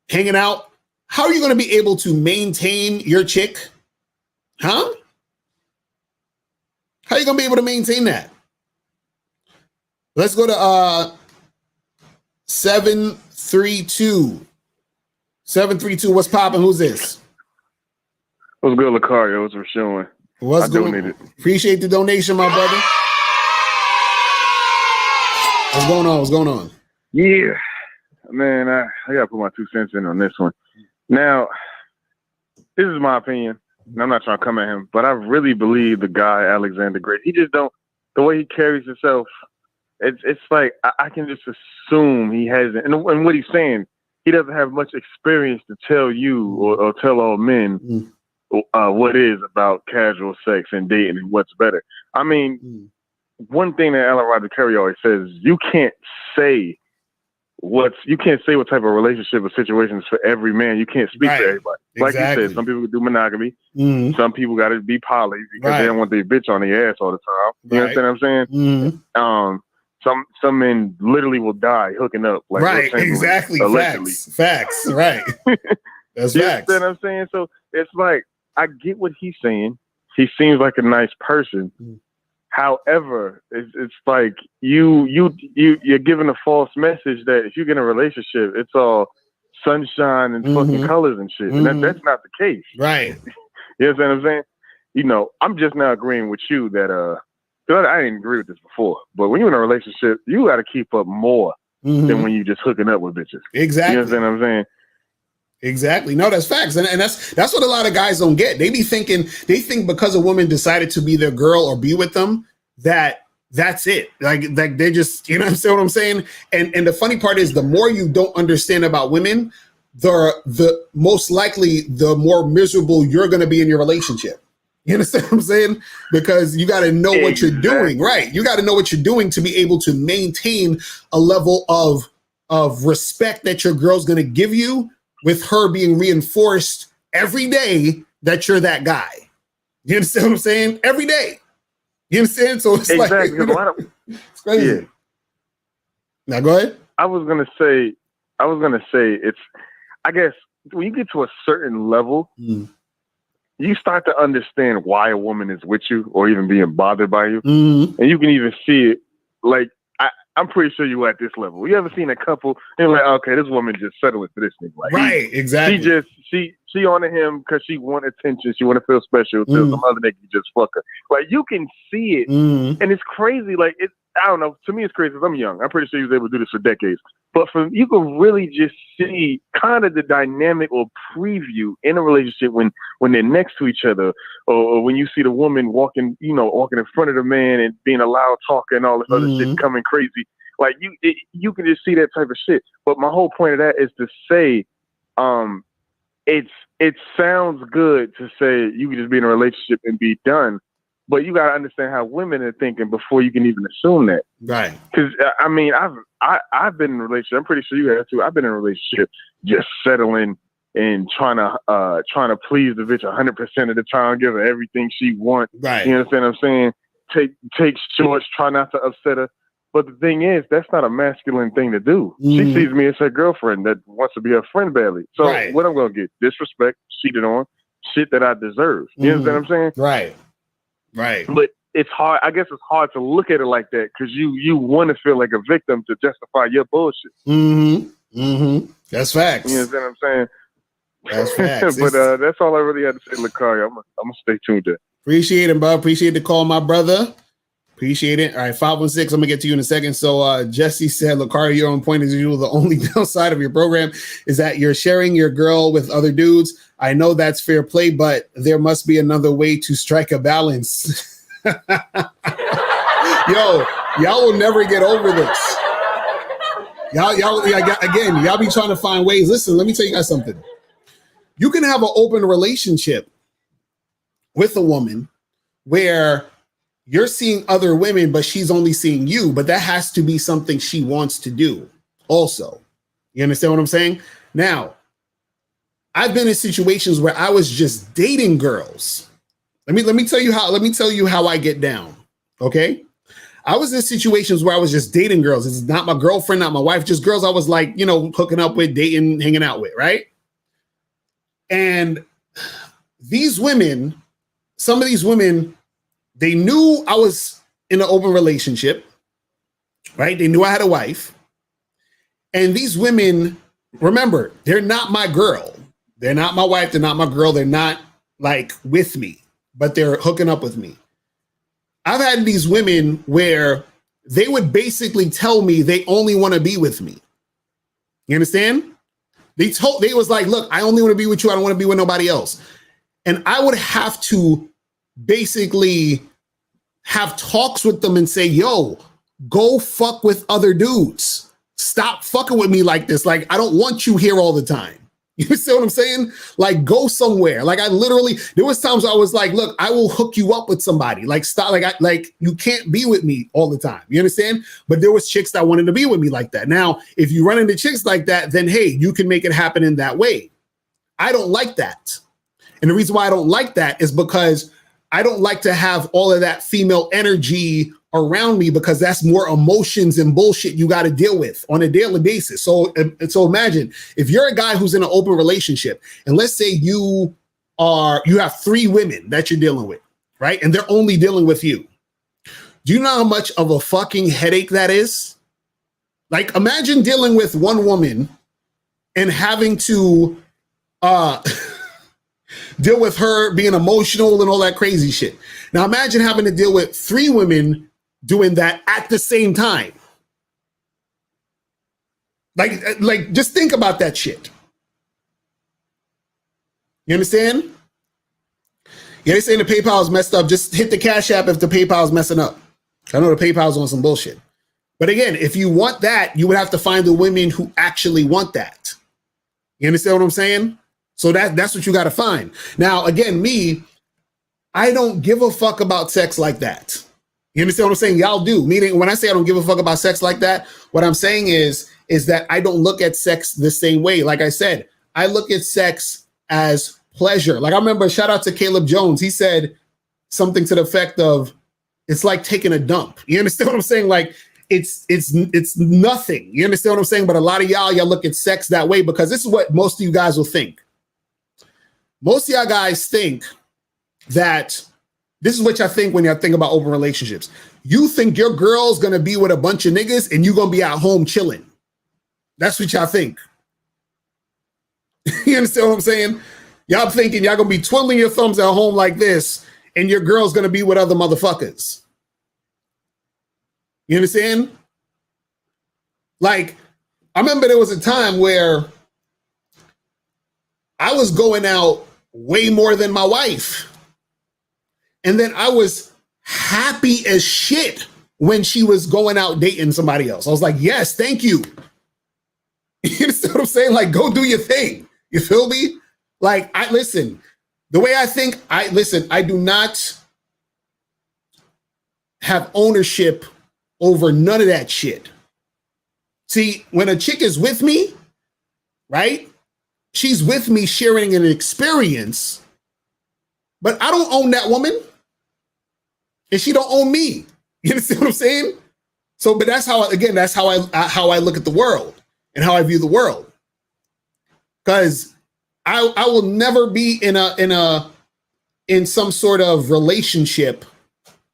hanging out, how are you going to be able to maintain your chick? Huh? How are you going to be able to maintain that? Let's go to 732. 732, what's popping? Who's this? What's good, Locario? What's for showing? What's going? Appreciate the donation, my brother. What's going on? What's going on? Yeah, man, I gotta put my 2 cents in on this one. Now, this is my opinion, and I'm not trying to come at him, but I really believe the guy Alexander Grace. He just don't, the way he carries himself. It's like I can just assume he hasn't, and what he's saying, he doesn't have much experience to tell you or tell all men what is about casual sex and dating and what's better. I mean, one thing that mrlocario always says, you can't say what type of relationship or situation is for every man. You can't speak for everybody. Like you said, some people do monogamy. Some people got to be poly because they don't want their bitch on their ass all the time. You understand what I'm saying? Some men literally will die hooking up. Like, exactly. Allegedly. Facts. Right. That's facts. You understand what I'm saying? So it's like, I get what he's saying. He seems like a nice person. However, it's like you're giving a false message that if you get in a relationship, it's all sunshine and fucking colors and shit. And that's not the case. Right. You know what I'm saying? I'm just now agreeing with you that I didn't agree with this before, but when you're in a relationship, you got to keep up more than when you just hooking up with bitches. Exactly. You understand what I'm saying? Exactly. No, that's facts. And that's what a lot of guys don't get. They think because a woman decided to be their girl or be with them, that's it. Like they just, you know what I'm saying? And the funny part is, the more you don't understand about women, the most likely the more miserable you're going to be in your relationship. You understand what I'm saying? Because you got to know what you're doing, right? You got to know what you're doing to be able to maintain a level of respect that your girl's going to give you, with her being reinforced every day that you're that guy. You understand what I'm saying? Every day. You understand? So it's like, it's crazy. Yeah. Now go ahead. I was gonna say it's, I guess when you get to a certain level, you start to understand why a woman is with you or even being bothered by you. And you can even see it. Like, I'm pretty sure you at this level. You ever seen a couple and you're like, okay, this woman just settling for this nigga. Like, right, exactly. She on him because she want attention. She want to feel special. Till some other nigga just fuck her. Like, you can see it, and it's crazy. Like, I don't know. To me, it's crazy because I'm young. I'm pretty sure he was able to do this for decades. But you can really just see kind of the dynamic or preview in a relationship when they're next to each other, or when you see the woman walking in front of the man and being a loud talker and all this other shit coming crazy. Like, you can just see that type of shit. But my whole point of that is to say, it sounds good to say you can just be in a relationship and be done. But you gotta understand how women are thinking before you can even assume that. Right. Because I mean, I've been in a relationship. I'm pretty sure you have too. I've been in a relationship just settling and trying to please the bitch 100% of the time, give her everything she wants. Right. You understand what I'm saying? Take shorts, try not to upset her. But the thing is, that's not a masculine thing to do. She sees me as her girlfriend that wants to be her friend badly. So what I'm gonna get? Disrespect, cheated on, shit that I deserve. You understand what I'm saying? Right. Right. But it's hard. I guess it's hard to look at it like that because you want to feel like a victim to justify your bullshit. That's facts. You understand what I'm saying? That's facts. But that's all I really had to say, Locario. I'm gonna stay tuned there. Appreciate it, bro. Appreciate the call, my brother. Appreciate it. All right, 516. I'm gonna get to you in a second. So Jesse said, Locario, you're on point as usual. The only downside of your program is that you're sharing your girl with other dudes. I know that's fair play, but there must be another way to strike a balance. Yo, y'all will never get over this. Y'all be trying to find ways. Listen, let me tell you guys something. You can have an open relationship with a woman where you're seeing other women, but she's only seeing you. But that has to be something she wants to do also. You understand what I'm saying? Now, I've been in situations where I was just dating girls. Let me tell you how I get down. Okay. I was in situations where I was just dating girls. It's not my girlfriend, not my wife, just girls I was like, hooking up with, dating, hanging out with, right? And these women, some of these women, they knew I was in an open relationship, right? They knew I had a wife. And these women, remember, they're not my girl. They're not my wife. They're not my girl. They're not like with me, but they're hooking up with me. I've had these women where they would basically tell me they only want to be with me. You understand? They was like, look, I only want to be with you. I don't want to be with nobody else. And I would have to basically have talks with them and say, yo, go fuck with other dudes. Stop fucking with me like this. Like, I don't want you here all the time. You see what I'm saying? Like, go somewhere. Like, there was times I was like, look, I will hook you up with somebody. Like, stop. Like, you can't be with me all the time. You understand? But there was chicks that wanted to be with me like that. Now, if you run into chicks like that, then hey, you can make it happen in that way. I don't like that. And the reason why I don't like that is because I don't like to have all of that female energy around me, because that's more emotions and bullshit you got to deal with on a daily basis. So imagine if you're a guy who's in an open relationship, and let's say you have 3 women that you're dealing with, right? And they're only dealing with you. Do you know how much of a fucking headache that is? Like, imagine dealing with one woman and having to deal with her being emotional and all that crazy shit. Now imagine having to deal with 3 women doing that at the same time. Like just think about that shit. You understand? Yeah, they saying the PayPal is messed up. Just hit the Cash App if the PayPal is messing up. I know the PayPal's on some bullshit. But again, if you want that, you would have to find the women who actually want that. You understand what I'm saying? So that's what you got to find. Now, again, I don't give a fuck about sex like that. You understand what I'm saying? Y'all do. Meaning, when I say I don't give a fuck about sex like that, what I'm saying is that I don't look at sex the same way. Like I said, I look at sex as pleasure. Like, I remember, shout out to Caleb Jones. He said something to the effect of, it's like taking a dump. You understand what I'm saying? Like, it's nothing. You understand what I'm saying? But a lot of y'all look at sex that way, because this is what most of you guys will think. Most of y'all guys think that this is what y'all think when y'all think about open relationships. You think your girl's going to be with a bunch of niggas and you're going to be at home chilling. That's what y'all think. You understand what I'm saying? Y'all thinking y'all going to be twiddling your thumbs at home like this and your girl's going to be with other motherfuckers. You understand? Like, I remember there was a time where I was going out way more than my wife. And then I was happy as shit when she was going out dating somebody else. I was like, yes, thank you. You understand what I'm saying? Like, go do your thing. You feel me? Like, the way I think, I do not have ownership over none of that shit. See, when a chick is with me, right? She's with me sharing an experience, but I don't own that woman. And she don't own me. You understand what I'm saying? So, but that's how I look at the world and how I view the world. Because I will never be in some sort of relationship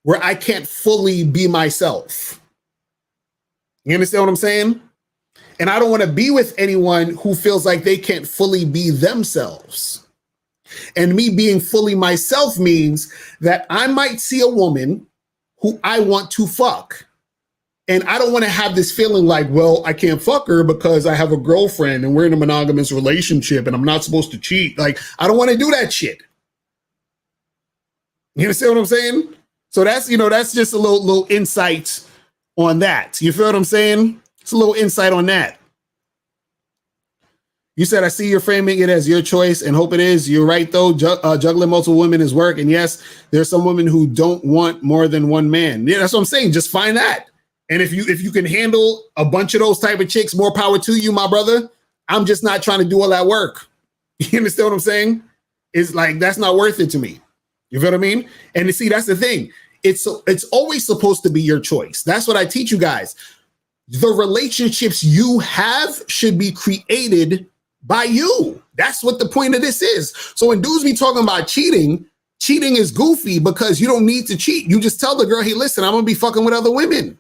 where I can't fully be myself. You understand what I'm saying? And I don't want to be with anyone who feels like they can't fully be themselves. And me being fully myself means that I might see a woman who I want to fuck. And I don't want to have this feeling like, well, I can't fuck her because I have a girlfriend and we're in a monogamous relationship and I'm not supposed to cheat. Like, I don't want to do that shit. You understand what I'm saying? So that's, you know, that's just a little insight on that. You feel what I'm saying? It's a little insight on that. You said, I see you're framing it as your choice and hope it is. You're right, though. Juggling multiple women is work. And yes, there's some women who don't want more than one man. Yeah, that's what I'm saying. Just find that. And if you can handle a bunch of those type of chicks, more power to you, my brother. I'm just not trying to do all that work. You understand what I'm saying? It's like, that's not worth it to me. You feel what I mean? And you see, that's the thing. It's always supposed to be your choice. That's what I teach you guys. The relationships you have should be created by you. That's what the point of this is. So when dudes be talking about cheating is goofy because you don't need to cheat. You just tell the girl, hey, listen, I'm going to be fucking with other women.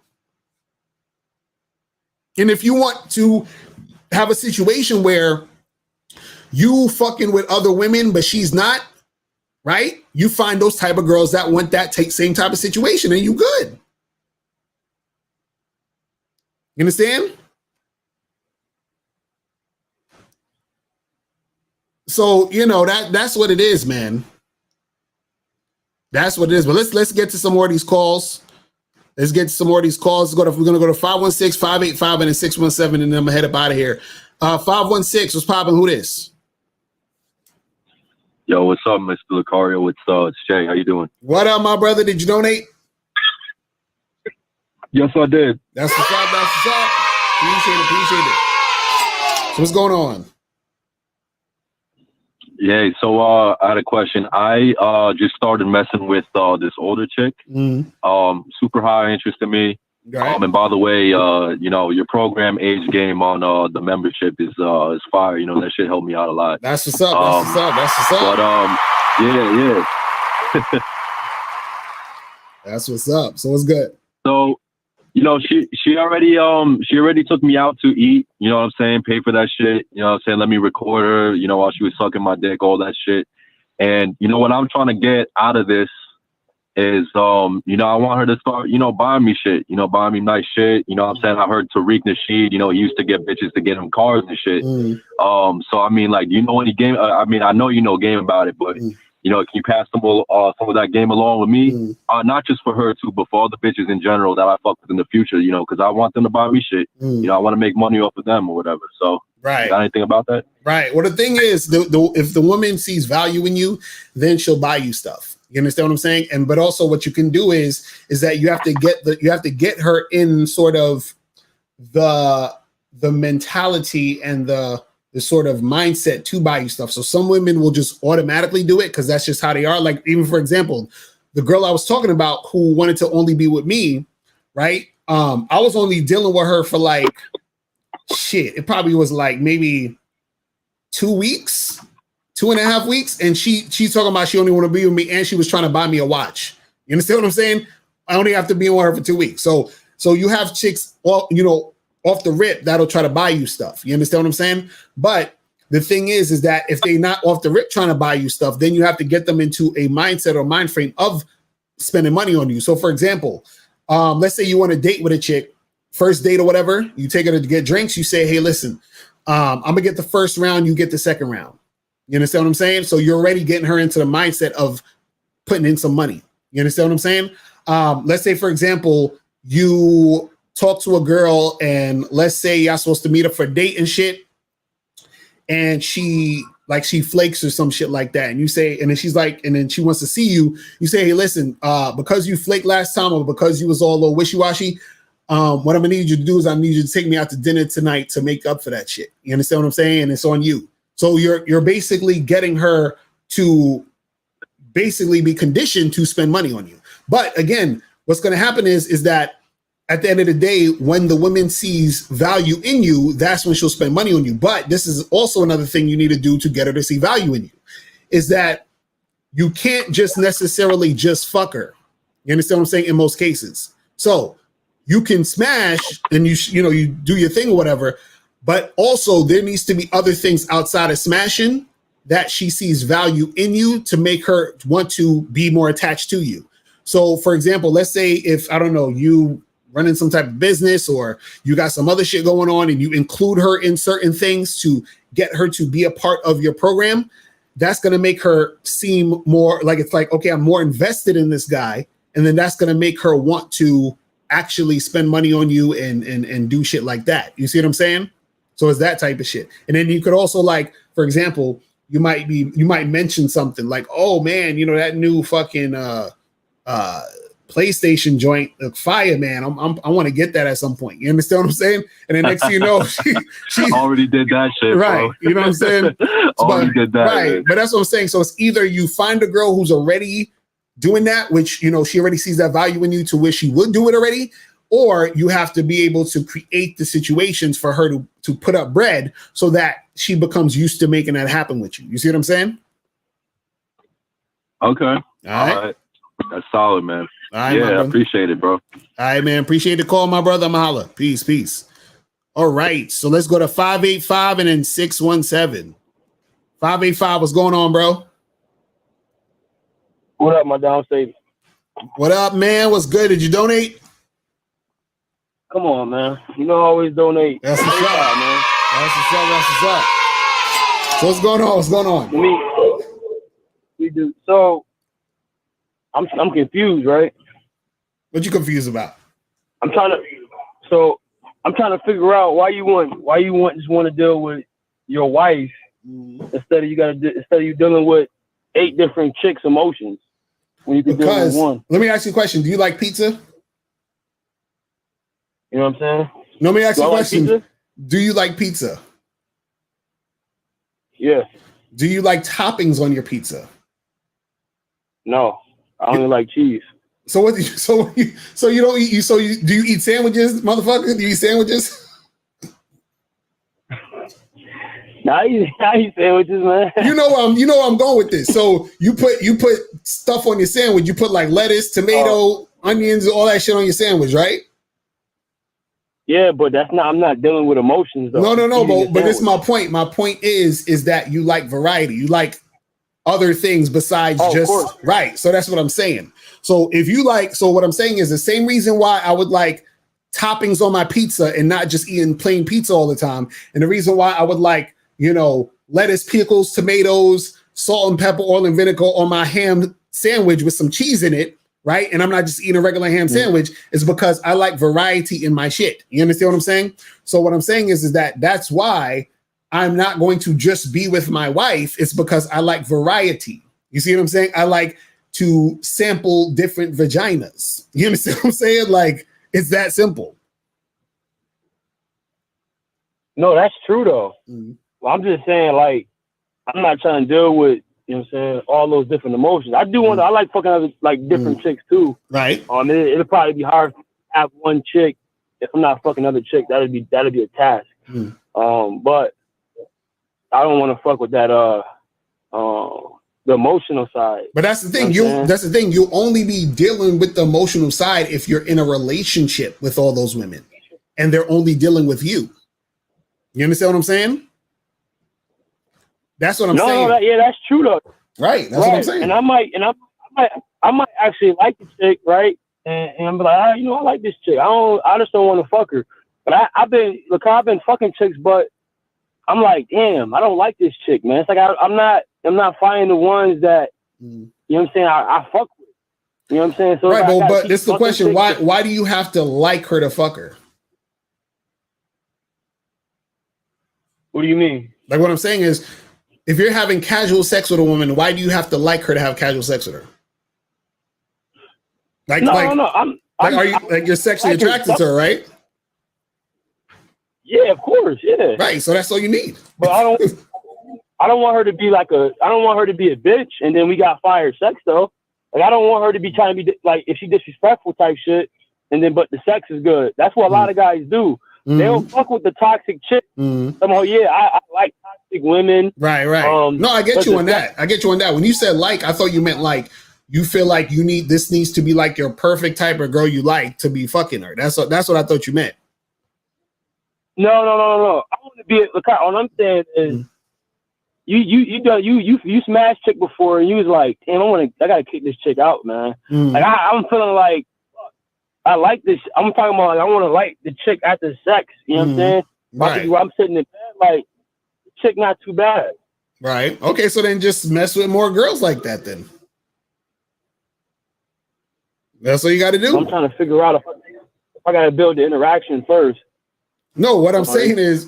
And if you want to have a situation where you fucking with other women, but she's not, right? You find those type of girls that want that same type of situation and you good. You understand? So, you know, that's what it is, man. That's what it is. But let's get to some more of these calls. Let's get to some more of these calls. We're going to go to 516-585 and then 617, and then I'm going to head up out of here. 516, what's popping? Who this? Yo, what's up, Mr. Locario? It's Jay. How you doing? What up, my brother? Did you donate? Yes, I did. That's what's up. That's what's up. Appreciate it. So what's going on? Yeah, so I had a question. I just started messing with this older chick. Super high interest in me. Right. And by the way, you know, your program age game on the membership is fire. You know, that shit helped me out a lot. That's what's up. That's what's up. That's what's up. But yeah. That's what's up. So what's good? So, you know, she already took me out to eat, you know what I'm saying, pay for that shit, you know what I'm saying, let me record her, you know, while she was sucking my dick, all that shit. And, you know, what I'm trying to get out of this is, you know, I want her to start, you know, buying me shit, you know, buying me nice shit, you know what I'm saying. I heard Tariq Nasheed, you know, he used to get bitches to get him cars and shit. So, I mean, like, you know any game, I mean, I know you know game about it, but you know, can you pass some of that game along with me? Not just for her too, but for all the bitches in general that I fuck with in the future, you know, because I want them to buy me shit. You know, I want to make money off of them or whatever. So, right. Got anything about that? Right. Well, the thing is, if the woman sees value in you, then she'll buy you stuff. You understand what I'm saying? And but also, what you can do is that you have to get her in sort of the mentality and the sort of mindset to buy you stuff. So some women will just automatically do it because that's just how they are. Like, even for example, the girl I was talking about who wanted to only be with me, right? I was only dealing with her for like, shit, it probably was like maybe 2 weeks, 2.5 weeks. And she's talking about she only want to be with me and she was trying to buy me a watch. You understand what I'm saying? I only have to be with her for 2 weeks. So you have chicks, you know, off the rip that'll try to buy you stuff. You understand what I'm saying? But the thing is that if they're not off the rip trying to buy you stuff, then you have to get them into a mindset or mind frame of spending money on you. So for example, let's say you want to date with a chick, first date or whatever, you take her to get drinks. You say, hey, listen, I'm gonna get the first round, you get the second round. You understand what I'm saying? So you're already getting her into the mindset of putting in some money. You understand what I'm saying? Let's say, for example, you talk to a girl and let's say y'all supposed to meet up for a date and shit. And she flakes or some shit like that. And you say, and then she's like, and then she wants to see you. You say, hey, listen, because you flaked last time or because you was all a little wishy-washy, what I'm gonna need you to do is I need you to take me out to dinner tonight to make up for that shit. You understand what I'm saying? And it's on you. So you're basically getting her to basically be conditioned to spend money on you. But again, what's going to happen is that at the end of the day, when the woman sees value in you, that's when she'll spend money on you. But this is also another thing you need to do to get her to see value in you, is that you can't just necessarily just fuck her. You understand what I'm saying? In most cases. So you can smash and you do your thing or whatever, but also there needs to be other things outside of smashing that she sees value in you to make her want to be more attached to you. So, for example, let's say if, I don't know, you running some type of business or you got some other shit going on and you include her in certain things to get her to be a part of your program, that's going to make her seem more like, it's like, okay, I'm more invested in this guy. And then that's going to make her want to actually spend money on you and do shit like that. You see what I'm saying? So it's that type of shit. And then you could also, like, for example, you might mention something like, oh man, you know, that new fucking PlayStation joint, fire, man. I want to get that at some point. You understand what I'm saying? And then next thing you know, she already did that shit, right? bro. You know what I'm saying? Already did that, right? man. But that's what I'm saying. So it's either you find a girl who's already doing that, which, you know, she already sees that value in you to where she would do it already, or you have to be able to create the situations for her to put up bread so that she becomes used to making that happen with you. You see what I'm saying? Okay. All right. That's solid, man. All right, yeah, I appreciate it, bro. All right, man. Appreciate the call, my brother. Mahalo. Peace, peace. All right. So let's go to 585 and then 617. 585, what's going on, bro? What up, my downstate? What up, man? What's good? Did you donate? Come on, man. You know I always donate. That's what's up, man. That's what's up. That's what's up. So what's going on? What's going on? We do. So I'm confused, right? What you confused about? I'm trying to figure out why you just want to deal with your wife instead of you dealing with 8 different chicks' emotions when you can deal with one. Let me ask you a question. Do you like pizza? You know what I'm saying? No, let me ask you a question. Like do you like pizza? Yeah. Do you like toppings on your pizza? No, I only like cheese. So what? So you don't eat? Do you eat sandwiches, motherfucker? Do you eat sandwiches? Nah, I eat sandwiches, man. You know where I'm going with this. So you put stuff on your sandwich. You put like lettuce, tomato, onions, all that shit on your sandwich, right? Yeah, but that's not. I'm not dealing with emotions though. No. But this is my point. My point is that you like variety. You like other things besides just right. So that's what I'm saying. So if you like, so what I'm saying is the same reason why I would like toppings on my pizza and not just eating plain pizza all the time, and the reason why I would like, you know, lettuce, pickles, tomatoes, salt and pepper, oil and vinegar on my ham sandwich with some cheese in it, right? And I'm not just eating a regular ham sandwich, is because I like variety in my shit. You understand what I'm saying? So what I'm saying is that that's why I'm not going to just be with my wife. It's because I like variety. You see what I'm saying? I like to sample different vaginas. You understand what I'm saying? Like, it's that simple. No, that's true though. Well, I'm just saying, like, I'm not trying to deal with, you know what I'm saying, all those different emotions. I do want to, I like fucking other, like, different chicks too. Right. It'll probably be hard to have one chick if I'm not fucking other chick. That'd be a task. But I don't want to fuck with that the emotional side. But that's the thing. You know That's the thing. You'll only be dealing with the emotional side if you're in a relationship with all those women and they're only dealing with you. You understand what I'm saying? That's what I'm saying. No, that's true though. Right. That's what I'm saying. And I might actually like the chick, right? And I'm like, you know, I like this chick. I just don't want to fuck her. But I've been fucking chicks, but I'm like, damn, I don't like this chick, man. It's like I'm not finding the ones that you know what I'm saying, I fuck with. You know what I'm saying? So right, but this is the question. Why do you have to like her to fuck her? What do you mean? Like, what I'm saying is, if you're having casual sex with a woman, why do you have to like her to have casual sex with her? Like, no. Are you like you're sexually attracted to her, right? Yeah, of course, yeah. Right, so that's all you need. But I don't want her to be like I don't want her to be a bitch, and then we got fire sex though. Like, I don't want her to be trying to be like, if she disrespectful type shit, and then but the sex is good. That's what a lot of guys do. They don't fuck with the toxic chick. I like toxic women. Right. No, I get you on that. I get you on that. When you said like, I thought you meant like you feel like this needs to be like your perfect type of girl you like to be fucking her. That's what I thought you meant. No. I want to be. Look, all I'm saying is, you smashed chick before, and you was like, damn, I gotta kick this chick out, man. Like I'm feeling like I like this. I'm talking about like I want to like the chick after sex. You know what I'm saying? Right. I'm sitting in bed like, the chick not too bad. Right. Okay. So then just mess with more girls like that. Then that's what you got to do. I'm trying to figure out if I got to build the interaction first. No, what I'm saying is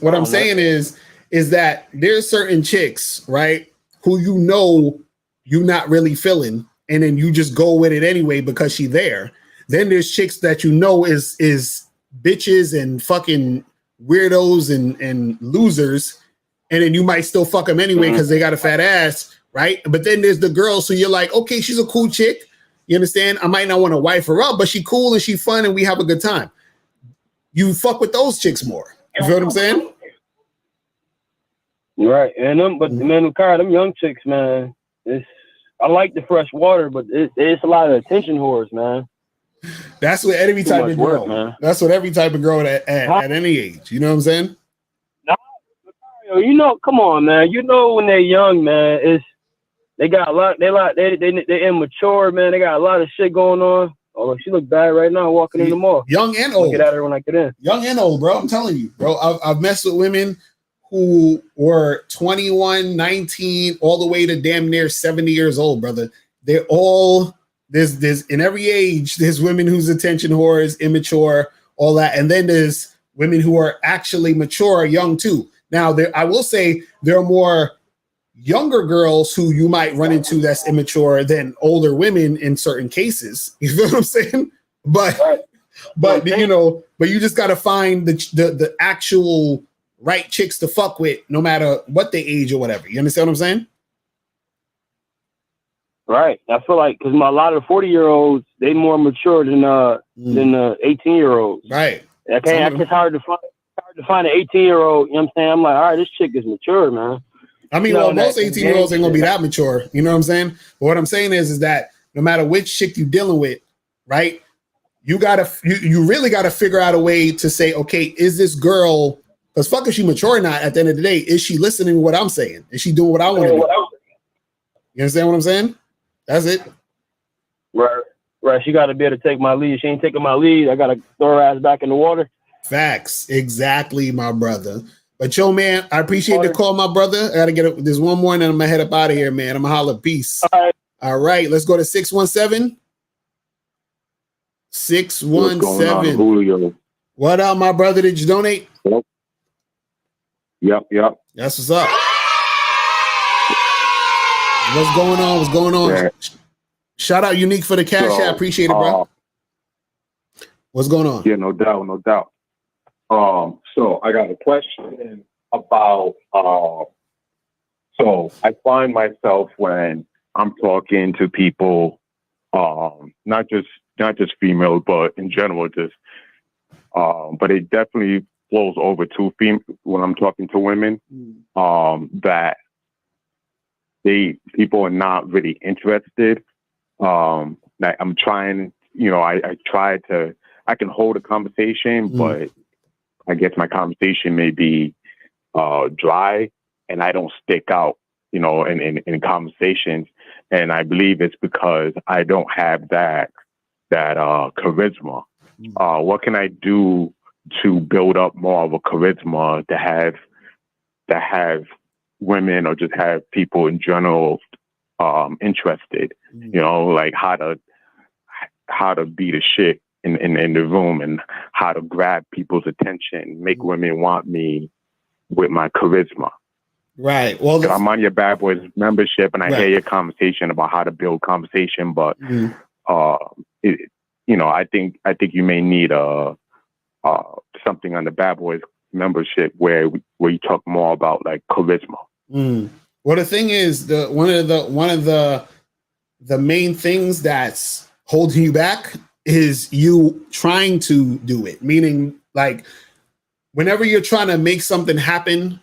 that there's certain chicks, right, who you're not really feeling, and then you just go with it anyway because she's there. Then there's chicks that is bitches and fucking weirdos and losers, and then you might still fuck them anyway because they got a fat ass, right? But then there's the girls, so you're like, okay, she's a cool chick. You understand? I might not want to wife her up, but she cool and she fun and we have a good time. You fuck with those chicks more. You feel what I'm saying? Right. And them young chicks, man, I like the fresh water, but it's a lot of attention whores, man. That's what every type of girl. Man. That's what every type of girl at any age. You know what I'm saying? You know, come on, man. You know when they're young, man, they got a lot. They immature, man. They got a lot of shit going on. Oh, she look bad right now walking in the mall. Young and old. Look at her when I get in. Young and old, bro. I'm telling you, bro. I've messed with women who were 21, 19, all the way to damn near 70 years old, brother. They're all there's in every age. There's women whose attention whores, immature, all that, and then there's women who are actually mature, young too. Now, I will say there are more younger girls who you might run into that's immature than older women in certain cases. You feel what I'm saying? But you just got to find the actual right chicks to fuck with, no matter what they age or whatever. You understand what I'm saying? Right. I feel like because a lot of 40-year-olds, they more mature than 18-year-olds. Right. It's hard to find an 18-year-old. You know what I'm saying? I'm like, all right, this chick is mature, man. I mean, most 18-year-olds ain't gonna be that mature. You know what I'm saying? But what I'm saying is that no matter which chick you're dealing with, right? You really gotta figure out a way to say, okay, is this girl? Because fuck if she mature or not. At the end of the day, is she listening to what I'm saying? Is she doing what I want to do? You understand what I'm saying? That's it. Right. She got to be able to take my lead. She ain't taking my lead. I got to throw her ass back in the water. Facts. Exactly, my brother. But yo, man, I appreciate the call, my brother. I got to get up. There's one more and then I'm going to head up out of here, man. I'm going to holler. Peace. All right. Let's go to 617. 617. Julio? What up, my brother? Did you donate? Yep. That's what's up. What's going on? Yeah. Shout out Unique for the cash app. Appreciate it, bro. What's going on? Yeah, no doubt. So I got a question about so I find myself when I'm talking to people, not just females, but in general, but it definitely flows over to when I'm talking to women, that people are not really interested. Like I'm trying, I can hold a conversation, but I guess my conversation may be dry and I don't stick out, in conversations. And I believe it's because I don't have that charisma. What can I do to build up more of a charisma to have women or just have people in general interested? Like how to be the shit in the room and how to grab people's attention, make women want me with my charisma. Right. Well, I'm on your Bad Boys membership and I hear your conversation about how to build conversation, but I think you may need something on the Bad Boys membership where you talk more about like charisma. Well, the thing is, one of the main things that's holding you back is you trying to do it. Meaning, like, whenever you're trying to make something happen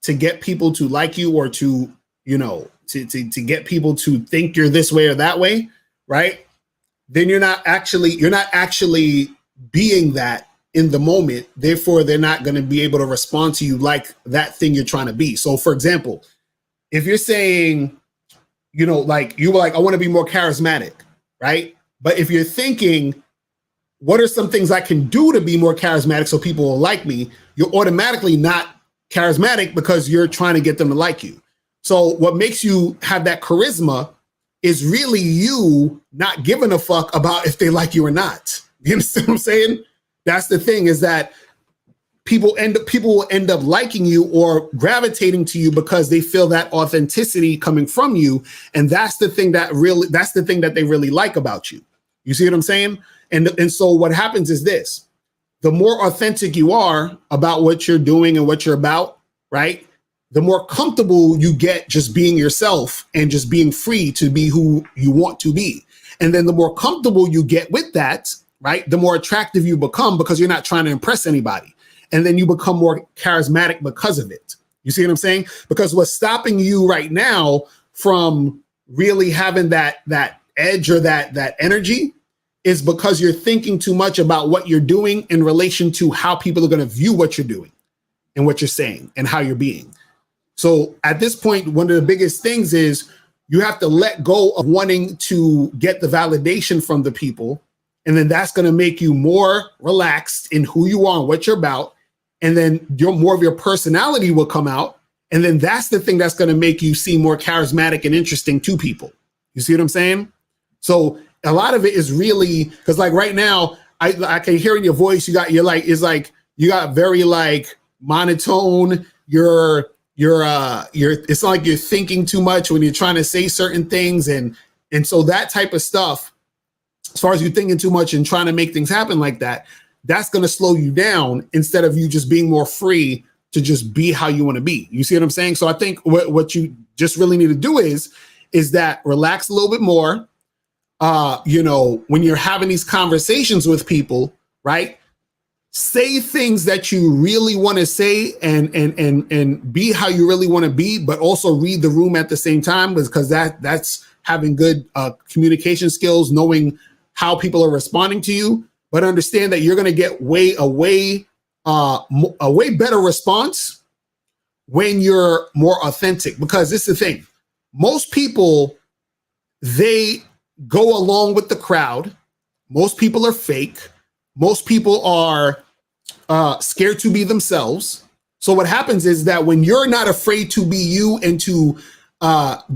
to get people to like you or to get people to think you're this way or that way, right? Then you're not actually being that in the moment. Therefore, they're not going to be able to respond to you like that thing you're trying to be. So, for example, if you're saying, you know, like you were like, I want to be more charismatic, right? But if you're thinking, what are some things I can do to be more charismatic so people will like me? You're automatically not charismatic because you're trying to get them to like you. So what makes you have that charisma is really you not giving a fuck about if they like you or not. You understand what I'm saying? That's the thing, is that people will end up liking you or gravitating to you because they feel that authenticity coming from you. And that's the thing that they really like about you. You see what I'm saying? And so what happens is this: the more authentic you are about what you're doing and what you're about, right? The more comfortable you get just being yourself and just being free to be who you want to be. And then the more comfortable you get with that, right? The more attractive you become because you're not trying to impress anybody. And then you become more charismatic because of it. You see what I'm saying? Because what's stopping you right now from really having that edge or that energy is because you're thinking too much about what you're doing in relation to how people are going to view what you're doing and what you're saying and how you're being. So at this point, one of the biggest things is you have to let go of wanting to get the validation from the people. And then that's going to make you more relaxed in who you are and what you're about. And then more of your personality will come out. And then that's the thing that's going to make you seem more charismatic and interesting to people. You see what I'm saying? So a lot of it is really, because like right now, I can hear in your voice, you got very like monotone. It's not like you're thinking too much when you're trying to say certain things. And so that type of stuff, as far as you thinking too much and trying to make things happen like that, that's going to slow you down instead of you just being more free to just be how you want to be. You see what I'm saying? So I think what you just really need to do is that relax a little bit more. When you're having these conversations with people, right? Say things that you really want to say and be how you really want to be, but also read the room at the same time, because that's having good communication skills, knowing how people are responding to you, but understand that you're going to get a way better response when you're more authentic. Because this is the thing, most people, they go along with the crowd. Most people are fake. Most people are scared to be themselves. So what happens is that when you're not afraid to be you and to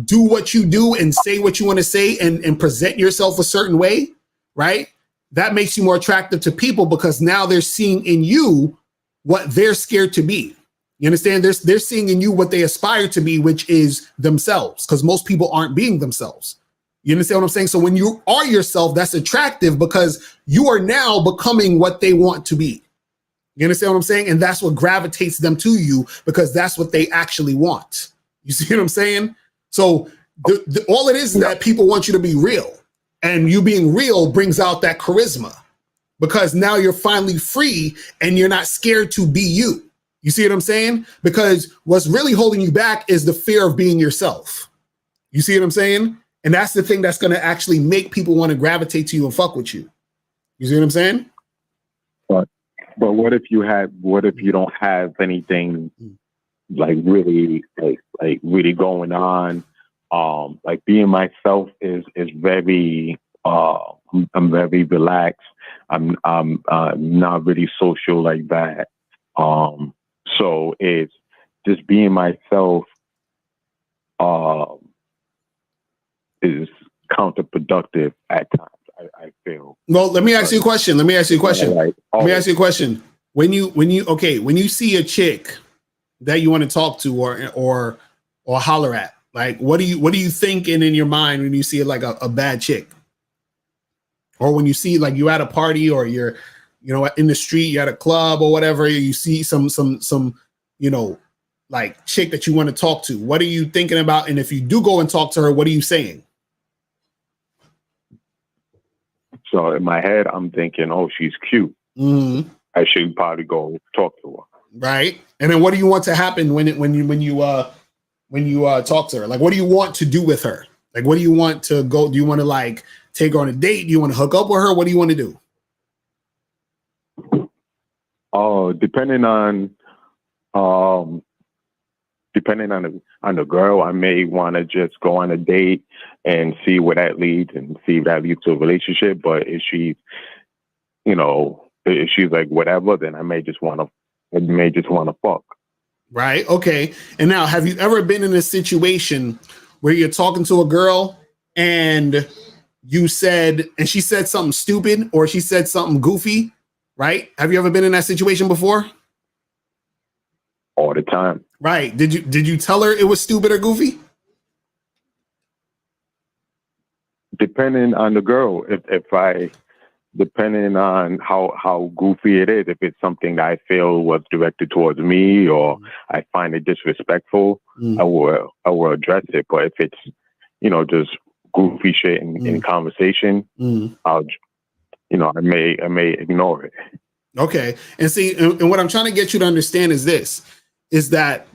do what you do and say what you want to say and present yourself a certain way, right? That makes you more attractive to people because now they're seeing in you what they're scared to be. You understand? They're seeing in you what they aspire to be, which is themselves, because most people aren't being themselves. You understand what I'm saying? So when you are yourself, that's attractive because you are now becoming what they want to be. You understand what I'm saying? And that's what gravitates them to you because that's what they actually want. You see what I'm saying? So all it is that people want you to be real, and you being real brings out that charisma because now you're finally free and you're not scared to be you. You see what I'm saying? Because what's really holding you back is the fear of being yourself. You see what I'm saying? And that's the thing that's going to actually make people want to gravitate to you and fuck with you. You see what I'm saying? But what if you don't have anything like really like really going on? Like being myself is very I'm very relaxed. I'm not really social like that. So it's just being myself is counterproductive at times. I feel. Well, let me ask you a question. Let me ask you a question. When you see a chick that you want to talk to or holler at, like what are you thinking in your mind when you see like a bad chick? Or when you see like you at a party or you're in the street, you're at a club or whatever, you see some like chick that you want to talk to. What are you thinking about? And if you do go and talk to her, what are you saying? So in my head, I'm thinking, oh, she's cute. Mm-hmm. I should probably go talk to her. Right. And then what do you want to happen when you talk to her? Like, what do you want to do with her? Like, what do you want to go? Do you want to like take her on a date? Do you want to hook up with her? What do you want to do? Oh, depending on depending on the girl, I may want to just go on a date and see where that leads and see if that leads to a relationship. But if she's, if she's like whatever, then I may just want to fuck. Right. Okay. And now, have you ever been in a situation where you're talking to a girl and she said something stupid or she said something goofy? Right. Have you ever been in that situation before? All the time. Right. Did you tell her it was stupid or goofy? Depending on the girl, depending on how goofy it is, if it's something that I feel was directed towards me or I find it disrespectful, I will address it. But if it's, just goofy shit in conversation, I may ignore it. Okay. And see, and what I'm trying to get you to understand is that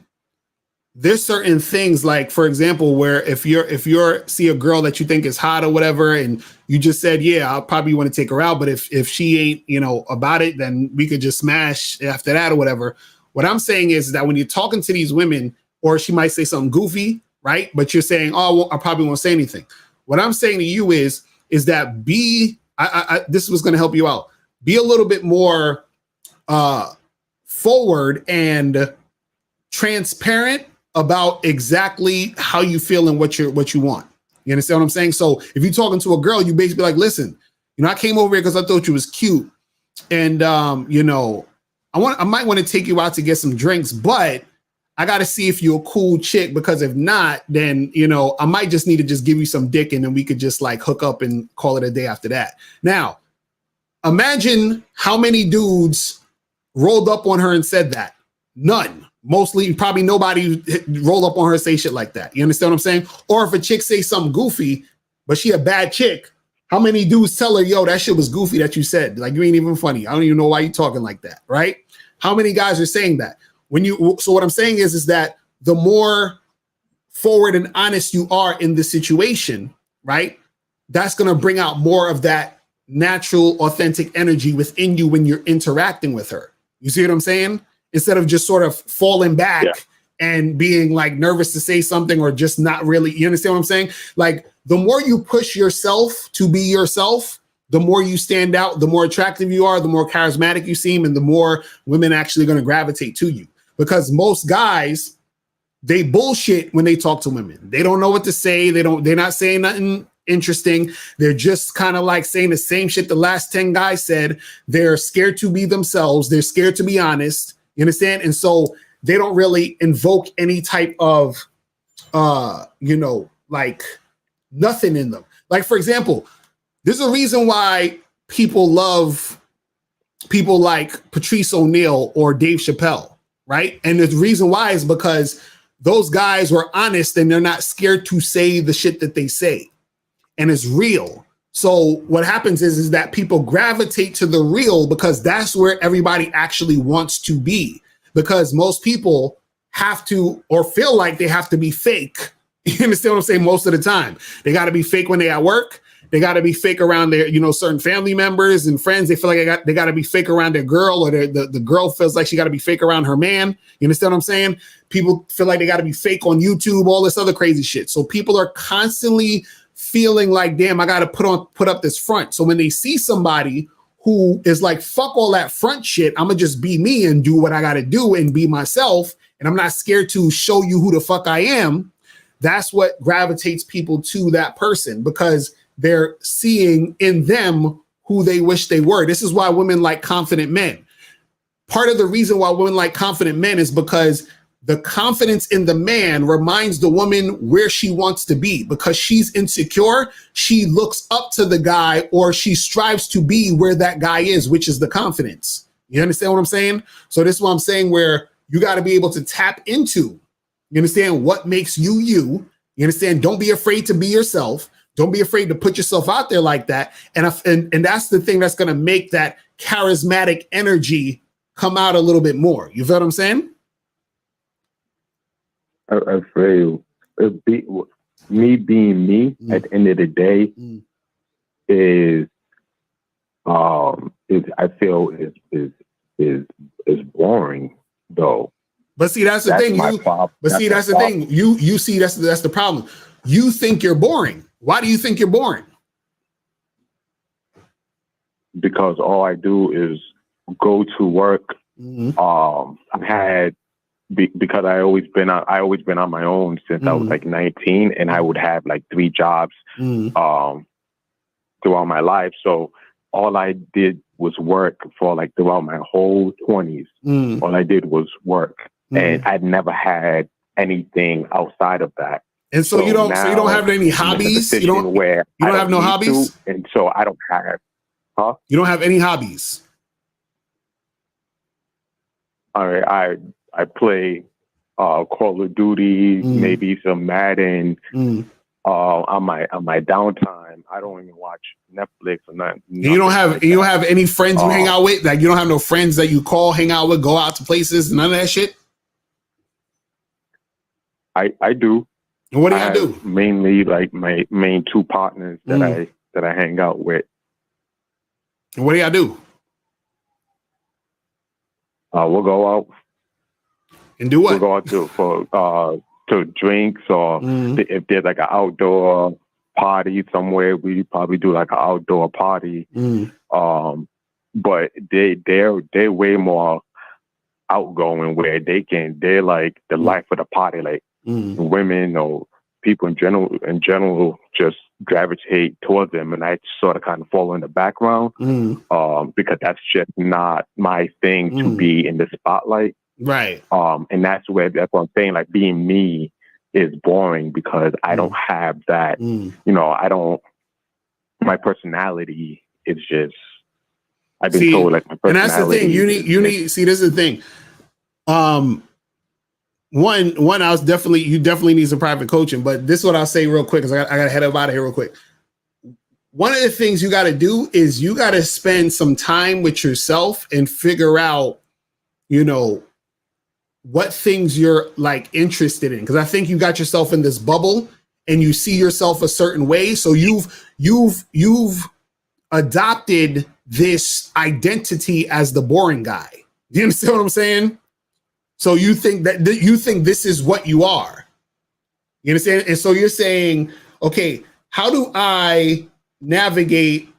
there's certain things, like, for example, where if you're see a girl that you think is hot or whatever, and you just said, yeah, I'll probably want to take her out, but if she ain't, about it, then we could just smash after that or whatever. What I'm saying is that when you're talking to these women, or she might say something goofy, right? But you're saying, oh, well, I probably won't say anything. What I'm saying to you is that this was going to help you out. Be a little bit more forward and transparent about exactly how you feel and what you want. You understand what I'm saying? So if you're talking to a girl, you basically like, listen, I came over here because I thought you was cute, and I might want to take you out to get some drinks, but I got to see if you're a cool chick, because if not, then I might just need to just give you some dick, and then we could just like hook up and call it a day after that. Now, imagine how many dudes rolled up on her and said that. None. Mostly, probably nobody roll up on her and say shit like that. You understand what I'm saying? Or if a chick say something goofy, but she a bad chick, how many dudes tell her, yo, that shit was goofy that you said? Like, you ain't even funny. I don't even know why you talking like that, right? How many guys are saying that? So what I'm saying is that the more forward and honest you are in the situation, right? That's going to bring out more of that natural, authentic energy within you when you're interacting with her. You see what I'm saying? Instead of just sort of falling back and being like nervous to say something or just not really, you understand what I'm saying? Like, the more you push yourself to be yourself, the more you stand out, the more attractive you are, the more charismatic you seem, and the more women actually going to gravitate to you. Because most guys, they bullshit when they talk to women. They don't know what to say. They're not saying nothing interesting. They're just kind of like saying the same shit the last 10 guys said. They're scared to be themselves. They're scared to be honest. You understand? And so they don't really invoke any type of, like nothing in them. Like, for example, there's a reason why people love people like Patrice O'Neal or Dave Chappelle, right? And the reason why is because those guys were honest and they're not scared to say the shit that they say. And it's real. So what happens is that people gravitate to the real because that's where everybody actually wants to be. Because most people have to, or feel like they have to be fake. You understand what I'm saying? Most of the time, they got to be fake when they at work. They got to be fake around their, certain family members and friends. They feel like they got to be fake around their girl, or the girl feels like she got to be fake around her man. You understand what I'm saying? People feel like they got to be fake on YouTube, all this other crazy shit. So people are constantly feeling like, damn, I got to put up this front. So when they see somebody who is like, fuck all that front shit, I'm gonna just be me and do what I got to do and be myself, and I'm not scared to show you who the fuck I am. That's what gravitates people to that person, because they're seeing in them who they wish they were. This is why women like confident men. Part of the reason why women like confident men is because the confidence in the man reminds the woman where she wants to be. Because she's insecure, she looks up to the guy, or she strives to be where that guy is, which is the confidence. You understand what I'm saying? So this is what I'm saying, where you got to be able to tap into, you understand, what makes you you. You understand? Don't be afraid to be yourself. Don't be afraid to put yourself out there like that. And that's the thing that's going to make that charismatic energy come out a little bit more. You feel what I'm saying? I feel me being me at the end of the day is I feel is boring though. But see, that's the thing. That's the thing. You see, that's the problem. You think you're boring. Why do you think you're boring? Because all I do is go to work. Because I always been on my own since I was like 19, and I would have like 3 jobs throughout my life. So all I did was work for like throughout my whole 20s. All I did was work, and I'd never had anything outside of that. And so you don't have any hobbies. You don't have no hobbies, and so I don't have. You don't have any hobbies. All right, I play Call of Duty, maybe some Madden. On my downtime, I don't even watch Netflix or nothing. You don't have any friends you hang out with? Like, you don't have no friends that you call, hang out with, go out to places, none of that shit? I do. And what do y'all do? Mainly like my main 2 partners that I hang out with. And what do y'all do? We'll go out and do what? We'll go out to drinks, or if there's like an outdoor party somewhere, we probably do like an outdoor party. But they're way more outgoing, where they're like the life of the party. Like women or people in general just gravitate towards them, and I sort of kind of fall in the background because that's just not my thing to be in the spotlight. Right. And that's what I'm saying. Like, being me is boring because I don't have that. My personality is just. I've been told like my personality. And that's the thing. You need. See, this is the thing. One, you definitely need some private coaching, but this is what I'll say real quick, because I got to head up out of here real quick. One of the things you got to do is you got to spend some time with yourself and figure out, what things you're like interested in. Because I think you got yourself in this bubble and you see yourself a certain way. So you've adopted this identity as the boring guy. Do you understand what I'm saying? So you think this is what you are. You understand? And so you're saying, okay, how do I navigate,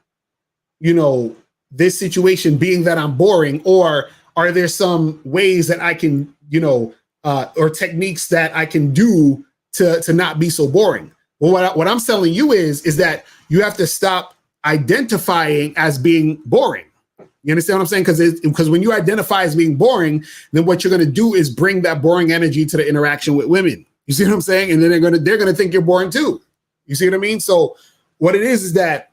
this situation being that I'm boring? Or are there some ways that I can, or techniques that I can do to not be so boring? Well, what I'm telling you is that you have to stop identifying as being boring. You understand what I'm saying? Because when you identify as being boring, then what you're going to do is bring that boring energy to the interaction with women. You see what I'm saying? And then they're going to think you're boring too. You see what I mean? So what it is that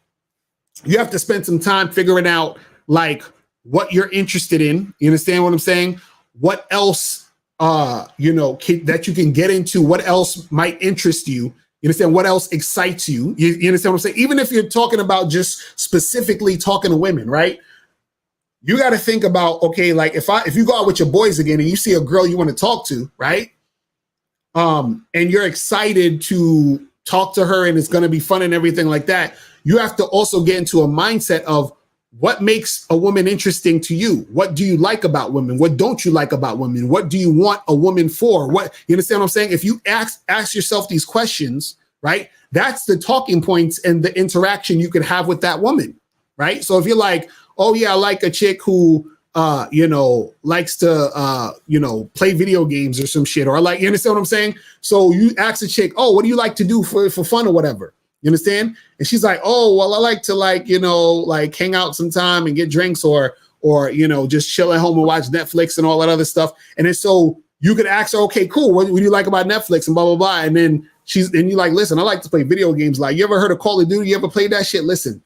you have to spend some time figuring out like what you're interested in. You understand what I'm saying? What else, that you can get into? What else might interest you? You understand what else excites you? You understand what I'm saying? Even if you're talking about just specifically talking to women, right? You got to think about, okay, like if you go out with your boys again and you see a girl you want to talk to, right? And you're excited to talk to her and it's going to be fun and everything like that. You have to also get into a mindset of what makes a woman interesting to you. What do you like about women? What don't you like about women? What do you want a woman for? You understand what I'm saying? If you ask yourself these questions, right? That's the talking points and the interaction you can have with that woman, right? So if you're like, oh yeah, I like a chick who, likes to, play video games or some shit, or like, you understand what I'm saying? So you ask a chick, oh, what do you like to do for fun or whatever? You understand? And she's like, oh, well, I like to hang out sometime and get drinks or just chill at home and watch Netflix and all that other stuff. And then so you could ask her, okay, cool. What do you like about Netflix and blah, blah, blah. And then you're like, listen, I like to play video games. Like, you ever heard of Call of Duty? You ever played that shit? Listen,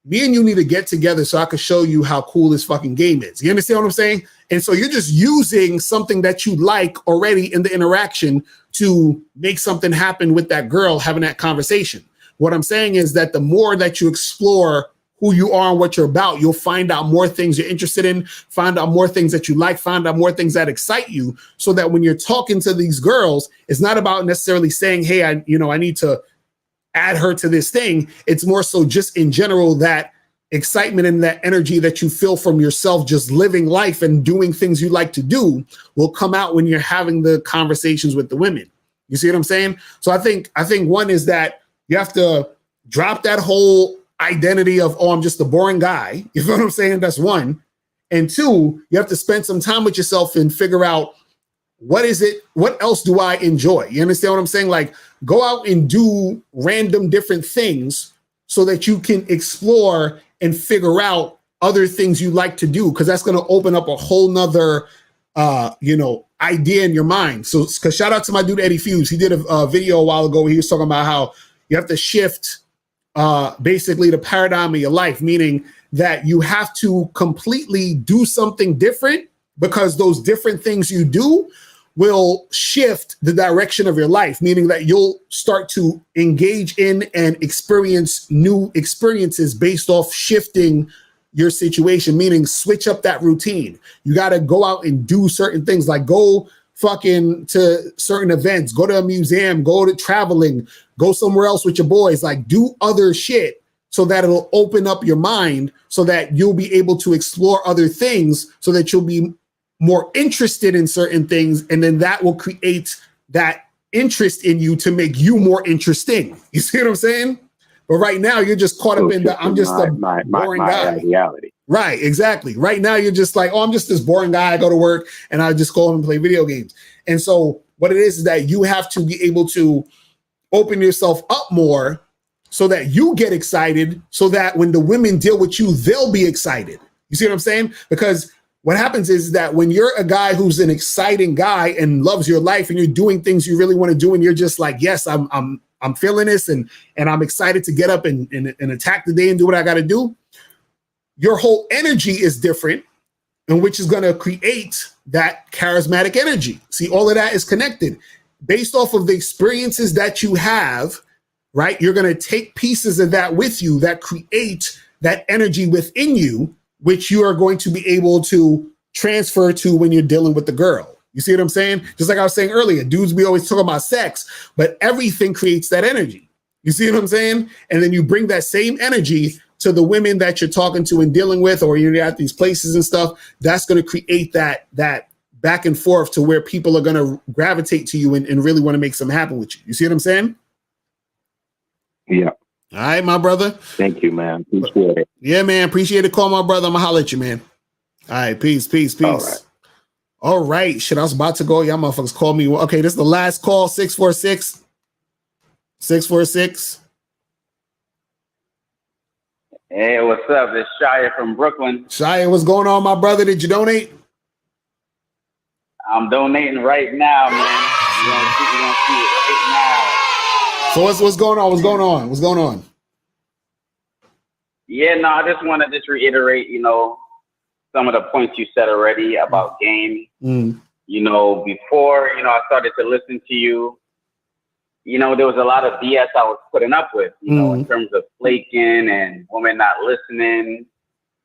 me and you need to get together so I can show you how cool this fucking game is. You understand what I'm saying? And so you're just using something that you like already in the interaction to make something happen with that girl having that conversation. What I'm saying is that the more that you explore who you are and what you're about, you'll find out more things you're interested in, find out more things that you like, find out more things that excite you, so that when you're talking to these girls, it's not about necessarily saying, hey, I need to add her to this thing. It's more so just in general that excitement and that energy that you feel from yourself just living life and doing things you like to do will come out when you're having the conversations with the women. You see what I'm saying? So I think one is that you have to drop that whole identity of, oh, I'm just a boring guy. You feel what I'm saying? That's one. And two, you have to spend some time with yourself and figure out what else do I enjoy? You understand what I'm saying? Like, go out and do random different things so that you can explore and figure out other things you like to do, because that's going to open up a whole nother idea in your mind. So, because shout out to my dude Eddie Fuse. He did a video a while ago where he was talking about how you have to shift basically the paradigm of your life, meaning that you have to completely do something different, because those different things you do will shift the direction of your life, meaning that you'll start to engage in and experience new experiences based off shifting your situation, meaning switch up that routine. You got to go out and do certain things, like go fucking to certain events, go to a museum, go to traveling, go somewhere else with your boys, like do other shit so that it'll open up your mind so that you'll be able to explore other things, so that you'll be more interested in certain things. And then that will create that interest in you to make you more interesting. You see what I'm saying? But right now you're just caught up in the, I'm just a boring guy. Reality. Right, exactly. Right now you're just like, oh, I'm just this boring guy. I go to work and I just go home and play video games. And so what it is that you have to be able to open yourself up more so that you get excited, so that when the women deal with you, they'll be excited. You see what I'm saying? Because what happens is that when you're a guy who's an exciting guy and loves your life and you're doing things you really want to do, and you're just like, yes, I'm feeling this and I'm excited to get up and attack the day and do what I got to do. Your whole energy is different, and which is going to create that charismatic energy. See, all of that is connected based off of the experiences that you have, right? You're going to take pieces of that with you that create that energy within you, which you are going to be able to transfer to when you're dealing with the girl. You see what I'm saying? Just like I was saying earlier, dudes, we always talk about sex, but everything creates that energy. You see what I'm saying? And then you bring that same energy to the women that you're talking to and dealing with, or you're at these places and stuff. That's going to create that back and forth to where people are going to gravitate to you and really want to make something happen with you. You see what I'm saying? Yeah. All right, my brother. Thank you, man. Appreciate it. Yeah, man. Appreciate the call, my brother. I'm going to holler at you, man. All right. Peace. All right. Shit, I was about to go. Y'all motherfuckers called me. Okay, this is the last call. 646. 646. Hey, what's up? It's Shia from Brooklyn. Shia, what's going on, my brother? Did you donate? I'm donating right now, man. You're gonna see it right now. So what's going on? What's going on? Yeah, no, I just want to just reiterate, some of the points you said already about game. Before, I started to listen to you, there was a lot of BS I was putting up with, in terms of flaking and women not listening.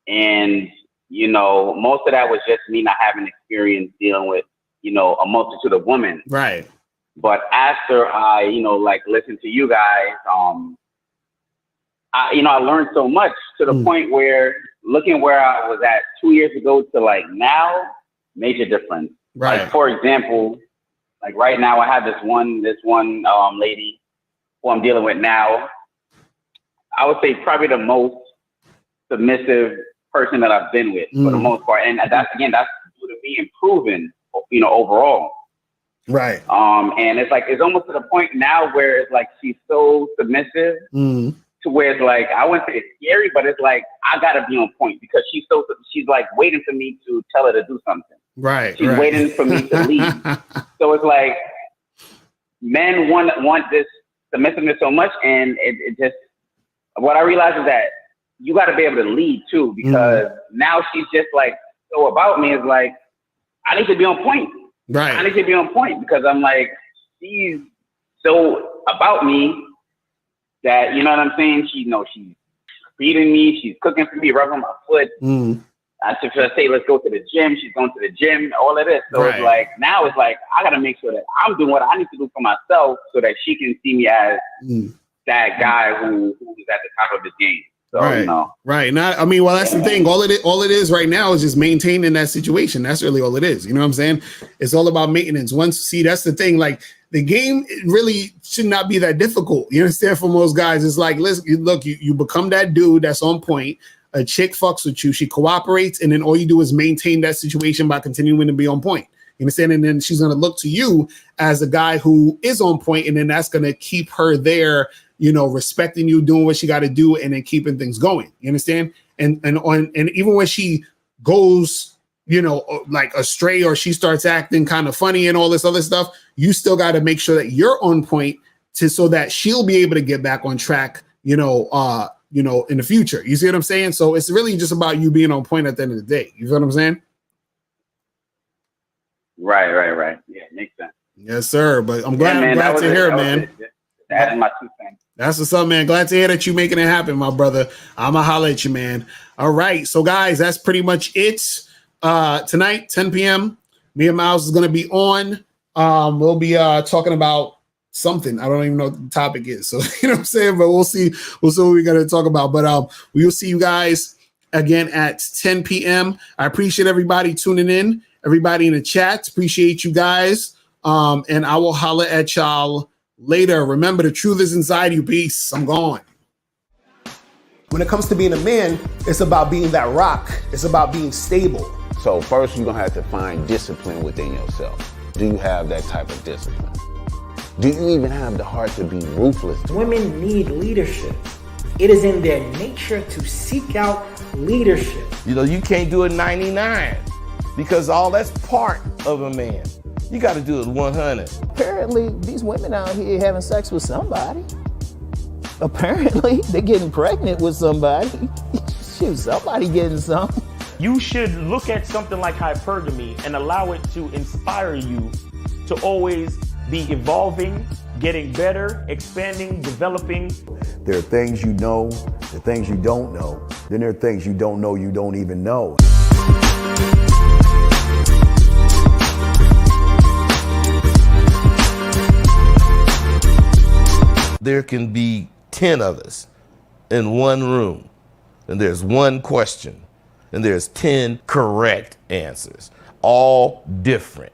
And, most of that was just me not having experience dealing with, a multitude of women. Right. But after I, listened to you guys, I learned so much to the point where looking where I was at 2 years ago to like now, major difference. Right. Like, for example, like right now I have this one lady who I'm dealing with now. I would say probably the most submissive person that I've been with for the most part. And that's due to me improving, overall. Right. And it's almost to the point now where it's like she's so submissive to where it's like, I wouldn't say it's scary, but it's like I gotta be on point because she's like waiting for me to tell her to do something. Right. She's waiting for me to lead. So it's like men want this submissiveness so much, and it just, what I realize is that you got to be able to lead too, because now she's just like so about me. Is like I need to be on point. Right. I need to be on point because I'm like, she's so about me that, you know what I'm saying? She's feeding me, she's cooking for me, rubbing my foot. I should say, let's go to the gym. She's going to the gym, all of this. So It's like, now it's like, I got to make sure that I'm doing what I need to do for myself so that she can see me as that guy who is at the top of his game. So, right, right. Not, I mean, well, that's the thing. All it is right now is just maintaining that situation. That's really all it is. You know what I'm saying? It's all about maintenance. That's the thing. Like the game really should not be that difficult. You understand? For most guys, it's like, listen, look, you become that dude that's on point. A chick fucks with you, she cooperates, and then all you do is maintain that situation by continuing to be on point. You understand? And then she's going to look to you as a guy who is on point, and then that's going to keep her there, respecting you, doing what she got to do, and then keeping things going. You understand? And even when she goes, like astray, or she starts acting kind of funny and all this other stuff, you still got to make sure that you're on point so that she'll be able to get back on track, in the future. You see what I'm saying? So it's really just about you being on point at the end of the day. You feel what I'm saying? Right. Yeah, makes sense. Yes, sir. But I'm glad to hear it, man. Adding my 2 cents. That's what's up, man. Glad to hear that you making it happen, my brother. I'ma holler at you, man. All right. So guys, that's pretty much it. Tonight, 10 p.m. Me and Miles is gonna be on. We'll be talking about something. I don't even know what the topic is. So you know what I'm saying, but we'll see what we're gonna talk about. But we will see you guys again at 10 p.m. I appreciate everybody tuning in, everybody in the chat. Appreciate you guys. And I will holler at y'all later. Remember, the truth is inside you. Peace. I'm gone. When it comes to being a man, it's about being that rock. It's about being stable. So first, you're gonna have to find discipline within yourself. Do you have that type of discipline? Do you even have the heart to be ruthless? Women need leadership. It is in their nature to seek out leadership. You can't do it 99 because all that's part of a man. You got to do it 100. Apparently, these women out here having sex with somebody. Apparently, they're getting pregnant with somebody. Shoot, somebody getting some. You should look at something like hypergamy and allow it to inspire you to always be evolving, getting better, expanding, developing. There are things you know, there are things you don't know. Then there are things you don't know you don't even know. There can be 10 of us in one room, and there's one question, and there's 10 correct answers, all different.